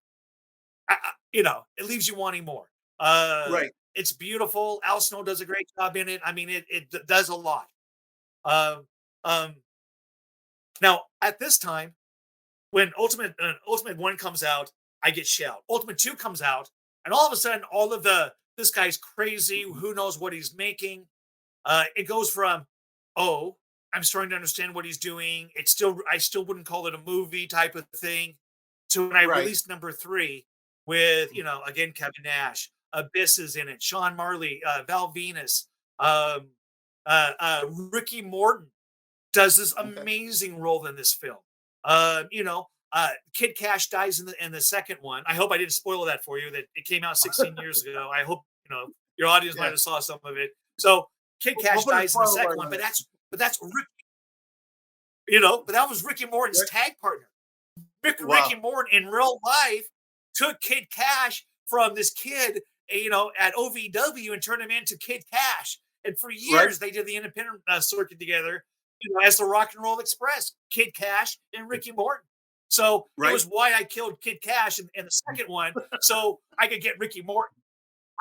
leaves you wanting more. It's beautiful. Al Snow does a great job in it. I mean, it does a lot. Now at this time, when Ultimate 1 comes out, I get shelled. Ultimate 2 comes out, and all of a sudden, this guy's crazy. Who knows what he's making? It goes from, I'm starting to understand what he's doing. I still wouldn't call it a movie type of thing. To when I released #3 with, again, Kevin Nash, Abyss is in it, Sean Marley, Val Venus, Ricky Morton does this amazing role in this film. Kid Cash dies in the second one. I hope I didn't spoil that for you. That it came out 16 years ago. I hope your audience might have saw some of it. So Kid Cash dies in the second one, but that's Ricky. But that was Ricky Morton's tag partner. Ricky Morton in real life took Kid Cash from this kid, at OVW and turned him into Kid Cash. And for years, they did the independent circuit together, as the Rock and Roll Express, Kid Cash and Ricky Morton. So it was why I killed Kid Cash in the second one, so I could get Ricky Morton,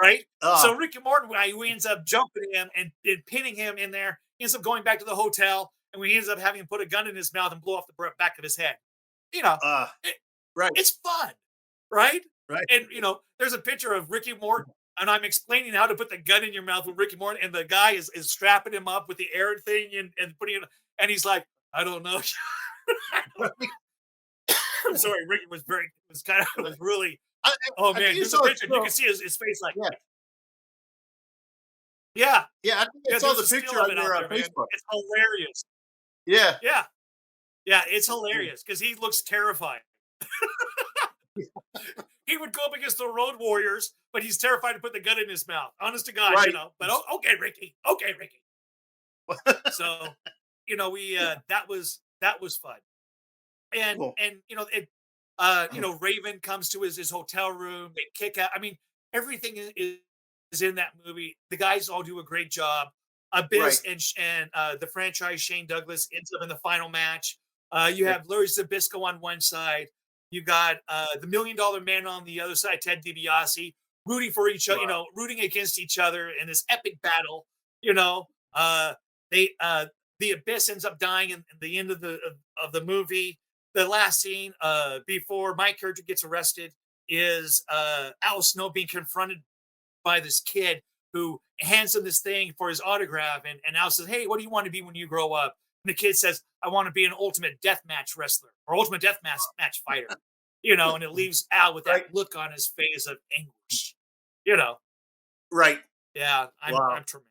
right? So Ricky Morton, who ends up jumping him and pinning him in there, he ends up going back to the hotel, and we ends up having him put a gun in his mouth and blow off the back of his head. It's fun, right? Right. And, there's a picture of Ricky Morton, and I'm explaining how to put the gun in your mouth with Ricky Morton, and the guy is strapping him up with the air thing and putting it, and he's like, I don't know. I'm sorry, Ricky was really, oh man, there's a picture, you can see his face like, yeah. Yeah, I think I saw the picture on your Facebook. It's hilarious. Yeah. Yeah, it's hilarious because he looks terrified. He would go up against the Road Warriors, but he's terrified to put the gun in his mouth. Honest to God, But okay, Ricky. So, we that was fun, and cool. Raven comes to his hotel room. They kick out. I mean, everything is in that movie. The guys all do a great job. Abyss and the franchise Shane Douglas ends up in the final match. You have Larry Zbyszko on one side. You got the $1 Million Man on the other side, Ted DiBiase, rooting for each other, rooting against each other in this epic battle. The Abyss ends up dying in the end of the movie. The last scene before my character gets arrested is Al Snow being confronted by this kid who hands him this thing for his autograph, and Al says, "Hey, what do you want to be when you grow up?" And the kid says, "I want to be an ultimate deathmatch wrestler or ultimate deathmatch fighter." And it leaves Al with that look on his face of anguish. Right. Yeah, I'm tremendous.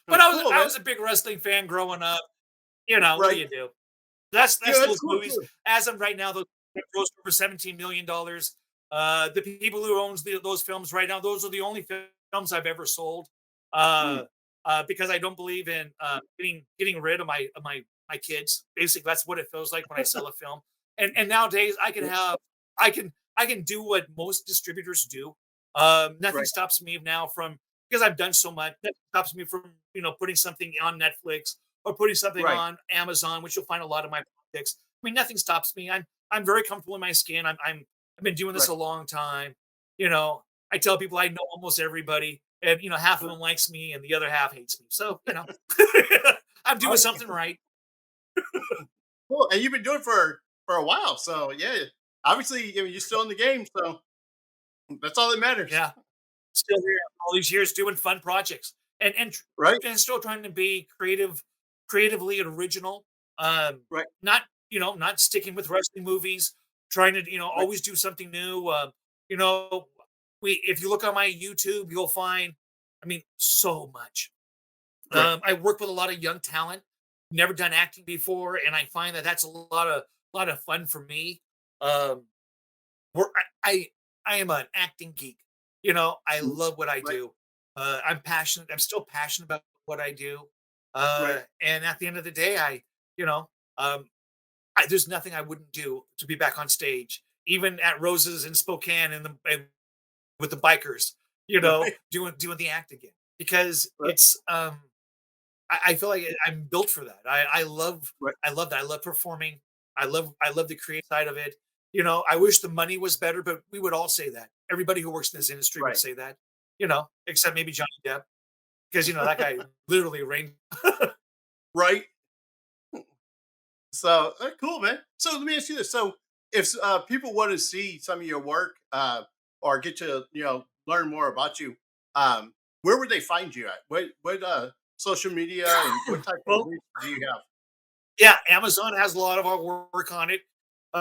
But I was a big wrestling fan growing up. What do you do? That's those cool, movies. too. As of right now, those grossed over $17 million. The people who owns those films right now, those are the only films I've ever sold. Because I don't believe in getting rid of my kids. Basically, that's what it feels like when I sell a film. And nowadays, I can do what most distributors do. Nothing stops me now from, because I've done so much. That stops me from putting something on Netflix or putting something on Amazon, which you'll find a lot of my projects. I mean, nothing stops me. I'm very comfortable in my skin. I've been doing this a long time. I tell people I know almost everybody, and half of them likes me and the other half hates me. So I'm doing something right. Cool, and you've been doing it for a while. So yeah, obviously, you're still in the game. So that's all that matters. Yeah, still here all these years doing fun projects and still trying to be creatively original. Not not sticking with wrestling movies. Trying to always do something new. If you look on my YouTube, you'll find, so much. I work with a lot of young talent, never done acting before, and I find that that's a lot of fun for me. I am an acting geek. I love what I do. I'm passionate. I'm still passionate about what I do. And at the end of the day, there's nothing I wouldn't do to be back on stage, even at Rose's in Spokane and with the bikers, doing the act again, because it's I feel like I'm built for that. I love that. I love performing. I love the creative side of it. I wish the money was better, but we would all say that. Everybody who works in this industry would say that. Except maybe Johnny Depp, because that guy literally reigned. Right. So cool, man. So let me ask you this: so if people want to see some of your work or get to learn more about you, where would they find you at? What social media and what type of reach do you have? Yeah, Amazon has a lot of our work on it.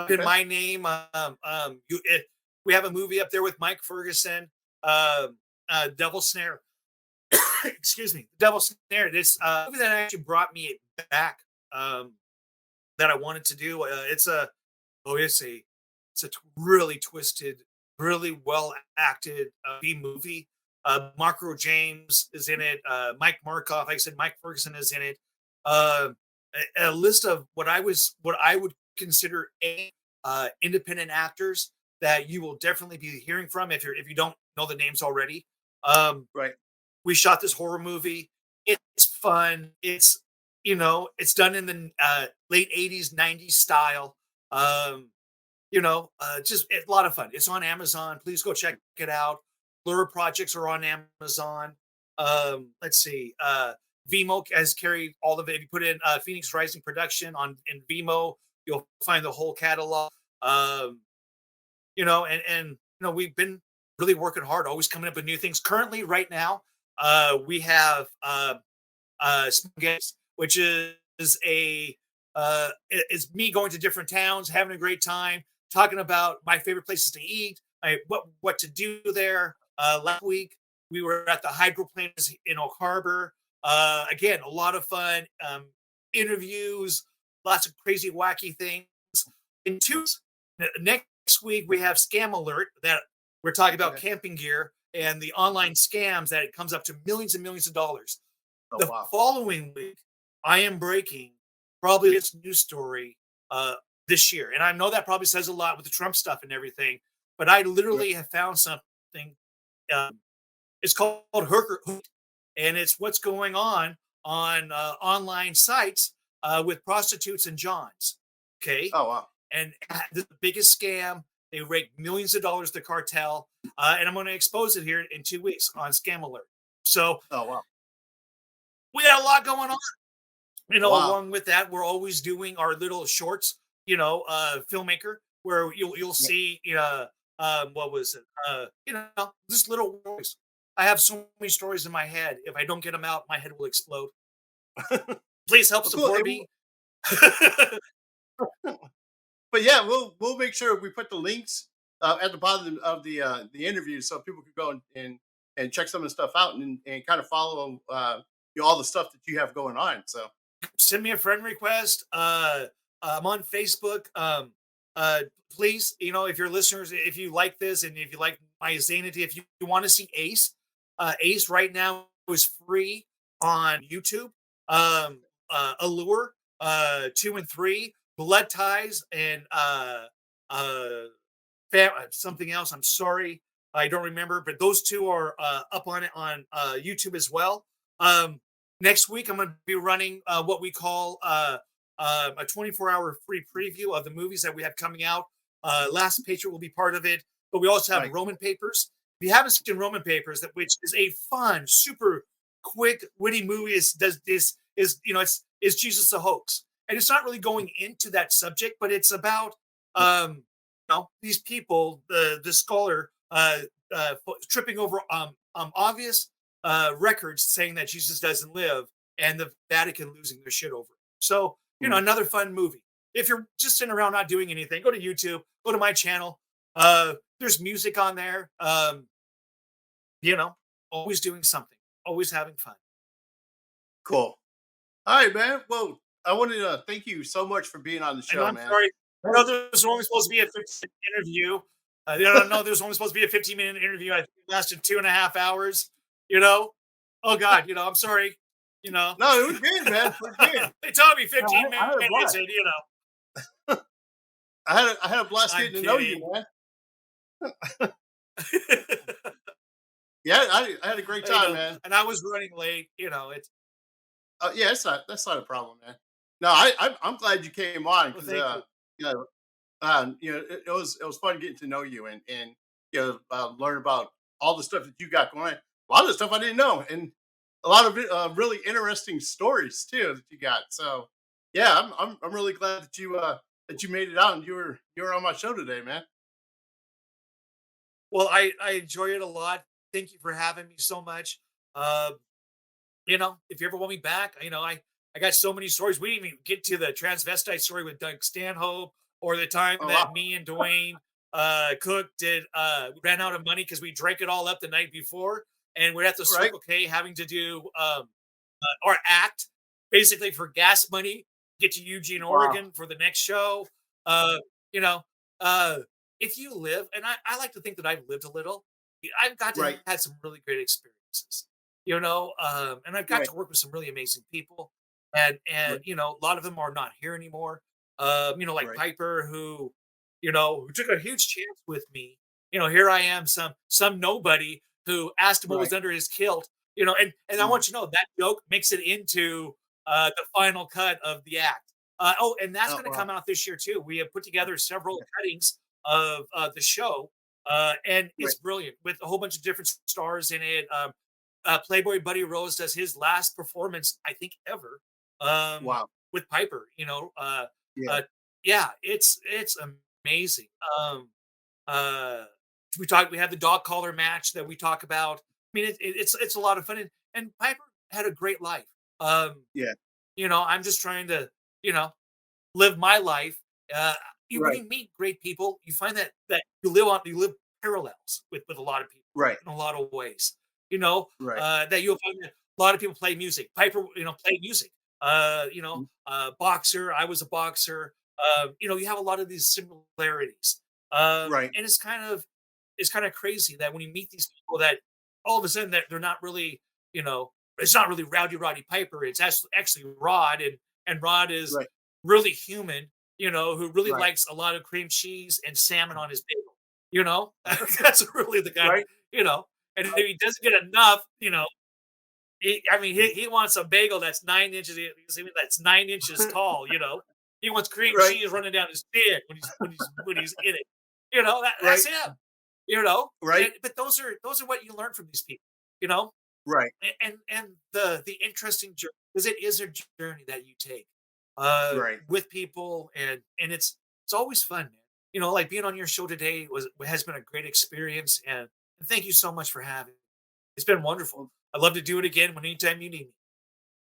In my name, we have a movie up there with Mike Ferguson, Devil Snare. Excuse me, Devil Snare. This movie that actually brought me back. That I wanted to do. It's a really twisted, really well acted B movie. Marco James is in it. Mike Markoff, like I said, Mike Ferguson is in it. A list of what I would consider independent actors that you will definitely be hearing from if you don't know the names already. Right. We shot this horror movie. It's fun. It's done in the late 80s, 90s style. Just a lot of fun. It's on Amazon. Please go check it out. Lure projects are on Amazon. Let's see. Vimo has carried all of it. If you put in Phoenix Rising Production in Vimo, you'll find the whole catalog. We've been really working hard, always coming up with new things. Currently, right now, we have Small Games, which is it's me going to different towns, having a great time, talking about my favorite places to eat, what to do there. Last week we were at the hydroplanes in Oak Harbor. Again, a lot of fun, interviews, lots of crazy, wacky things. Next week we have Scam Alert, that we're talking about camping gear and the online scams that it comes up to millions and millions of dollars. The following week, I am breaking probably this news story this year. And I know that probably says a lot with the Trump stuff and everything, but I literally have found something. It's called Hooker, and it's what's going on online sites with prostitutes and Johns. Okay. Oh, wow. And the biggest scam. They rake millions of dollars to cartel. And I'm going to expose it here in 2 weeks on Scam Alert. So, oh, wow. We got a lot going on. Along with that, we're always doing our little shorts, filmmaker, where you'll see, what was it? Just little stories. I have so many stories in my head. If I don't get them out, my head will explode. Please help support me. But yeah, we'll make sure we put the links at the bottom of the interview so people can go and check some of the stuff out and kind of follow all the stuff that you have going on. So send me a friend request. I'm on Facebook. Please, if you're listeners, if you like this and if you like my zanity, if you want to see Ace, Ace right now is free on YouTube. Allure 2 and 3. Blood Ties and something else. I'm sorry, I don't remember, but those two are up on YouTube as well. Next week, I'm going to be running what we call a 24-hour free preview of the movies that we have coming out. Last Patriot will be part of it, but we also have Roman Papers. If you haven't seen Roman Papers, which is a fun, super quick, witty movie, is Jesus a hoax? And it's not really going into that subject, but it's about these people, the scholar tripping over obvious records saying that Jesus doesn't live, and the Vatican losing their shit over it. So, another fun movie. If you're just sitting around not doing anything, go to YouTube, go to my channel. There's music on there. Always doing something, always having fun. Cool. All right, man. Well, I wanted to thank you so much for being on the show, I'm man. sorry. I know there's only supposed to be a 15-minute interview. I don't know. There's only supposed to be a 15-minute interview. I think it lasted 2.5 hours. Oh God. I'm sorry. No, it was good, man. It was good. They told me 15 minutes, and I had a blast getting to know you, man. Yeah, I had a great time, man. And I was running late. It's. Yeah, that's not a problem, man. No, I'm glad you came on because it was fun getting to know you and learn about all the stuff that you got going on. A lot of the stuff I didn't know, and a lot of really interesting stories too that you got. So yeah, I'm really glad that you made it out and you were on my show today, man. Well, I enjoy it a lot. Thank you for having me so much. If you ever want me back, I got so many stories. We didn't even get to the transvestite story with Doug Stanhope, or the time that me and Dwayne Cook ran out of money because we drank it all up the night before, and we're at the Circle K having to do our act basically for gas money, get to Eugene, Oregon for the next show. If you live, and I like to think that I've lived a little, I've got to had some really great experiences. And I've got to work with some really amazing people, and a lot of them are not here anymore. Like Piper, who who took a huge chance with me. Here I am, some nobody who asked him what was Right. under his kilt. And I want you to know that joke makes it into the final cut of the act. And that's Oh, going to wow. come out this year too. We have put together several cuttings of the show, and Right. it's brilliant with a whole bunch of different stars in it. Playboy Buddy Rose does his last performance, I think, ever, Wow. with Piper. Yeah. Yeah, it's amazing. Uh, we have the dog collar match that we talk about. I mean, it's a lot of fun, and Piper had a great life. Um, Yeah. I'm just trying to, you know, live my life. When Right. you meet great people, you find that you live parallels with a lot of people Right. in a lot of ways. Right. That you'll find that a lot of people play music. Piper, played music. Mm. Boxer. I was a boxer. You have a lot of these similarities. Right. And it's kind of crazy that when you meet these people that all of a sudden that they're not really, it's not really Roddy Piper. It's actually Rod, and Rod is Right. really human, who really Right. likes a lot of cream cheese and salmon on his bagel. That's really the guy, Right. and if he doesn't get enough, he wants a bagel that's 9 inches, that's 9 inches tall. He wants cream Right. cheese running down his beard when he's in it. That's Right. him. Right. But those are what you learn from these people. You know, Right. and the interesting journey, because it is a journey that you take Right. with people, and it's always fun, man. Like being on your show today has been a great experience, and thank you so much for having me. It's been wonderful. I'd love to do it again anytime you need me.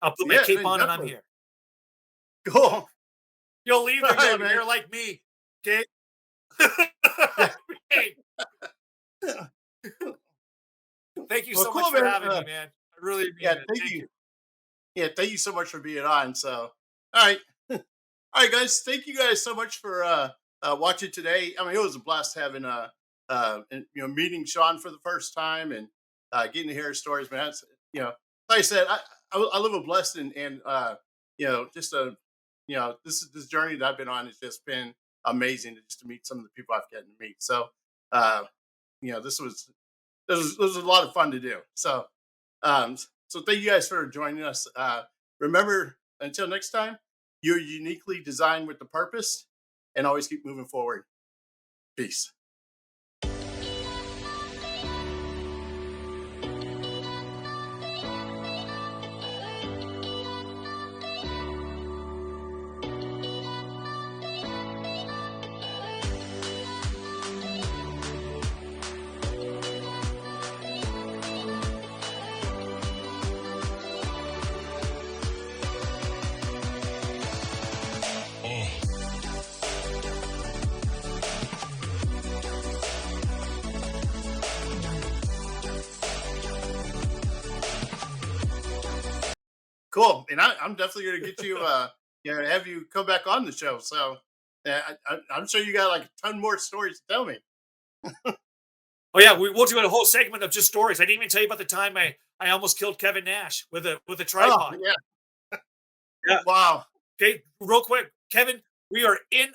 I'll put my Yeah, cape man, on and I'm definitely. here. Cool. You'll leave All to go right, to man. here like me. Okay. Hey, thank you Well, so cool, much for man. having me, man. I really mean Yeah, it. thank Thank you. you. Yeah, thank you so much for being on. So, all right, all right, guys. Thank you guys so much for watching today. I mean, it was a blast having meeting Sean for the first time and getting to hear his stories, man. It's, like I said, I live a blessed and just a this journey that I've been on has just been amazing just to meet some of the people I've gotten to meet. So, uh, this was a lot of fun to do. So, so thank you guys for joining us. Remember, until next time, you're uniquely designed with the purpose, and always keep moving forward. Peace. Cool. And I'm definitely going to get you, have you come back on the show. So I'm sure you got like a ton more stories to tell me. Oh yeah, we'll do a whole segment of just stories. I didn't even tell you about the time I almost killed Kevin Nash with a Oh, tripod. yeah. Yeah. Wow. Okay, real quick, Kevin. We're in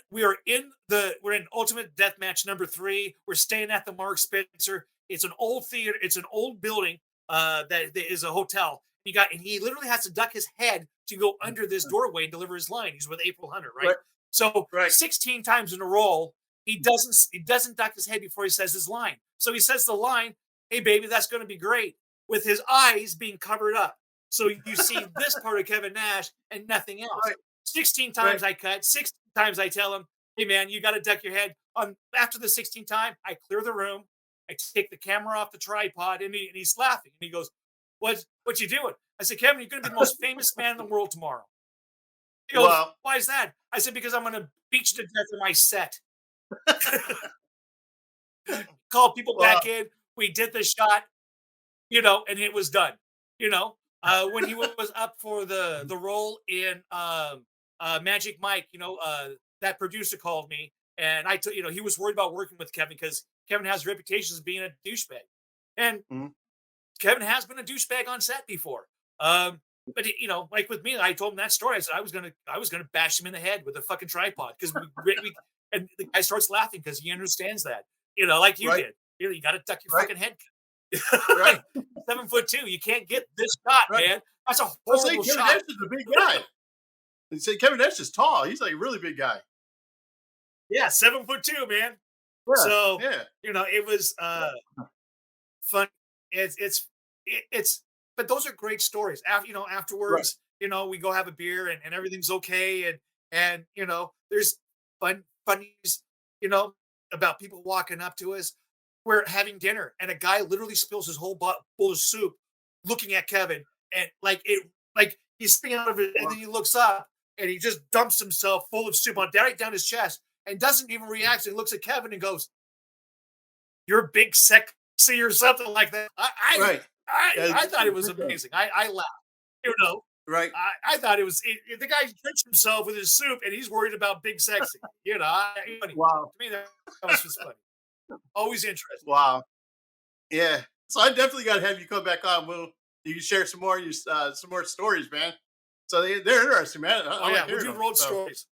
Ultimate Deathmatch number 3. We're staying at the Mark Spencer. It's an old theater. It's an old building that is a hotel. And he literally has to duck his head to go under this doorway and deliver his line. He's with April Hunter, right? Right. So Right. 16 times in a row, he doesn't duck his head before he says his line. So he says the line, "Hey baby, that's going to be great," with his eyes being covered up. So you see this part of Kevin Nash and nothing else. Right. 16 times Right. I cut, 16 times I tell him, "Hey man, you got to duck your head." After the 16th time, I clear the room. I take the camera off the tripod, and he's laughing. And he goes, What you doing? I said, "Kevin, you're going to be the most famous man in the world tomorrow." He goes, Wow. "Why is that?" I said, "Because I'm going to beat you to death in my set." Called people Wow. back in. We did the shot, and it was done. When he was up for the role in Magic Mike, that producer called me, and I told he was worried about working with Kevin because Kevin has reputations as being a douchebag, and Mhm. Kevin has been a douchebag on set before. But like with me, I told him that story. I said I was gonna bash him in the head with a fucking tripod because And the guy starts laughing because he understands that, like you Right. did. You got to duck your Right. fucking head. Right. 7'2", you can't get this shot, Right. man. That's a Let's say horrible Kevin shot. Nash is a big guy. And say Kevin Nash is tall. He's like a really big guy. Yeah, 7'2", man. Yeah, So yeah. it was fun. It's but those are great stories. Afterwards, we go have a beer and everything's okay, and there's funnies, about people walking up to us. We're having dinner and a guy literally spills his whole bowl of soup looking at Kevin, and like he's spitting out of it, and then he looks up and he just dumps himself full of soup right down his chest and doesn't even react. And looks at Kevin and goes, "You're big sexy," or something like that. Right. I thought it was amazing. I laughed. Right. I thought it was the guy drinks himself with his soup and he's worried about big sexy. Funny. Wow. To me, that was just funny. Always interesting. Wow. Yeah. So I definitely got to have you come back on. You can share some more some more stories, man. So they're interesting, man. I Oh like yeah, we'll hearing do them. road So, stories.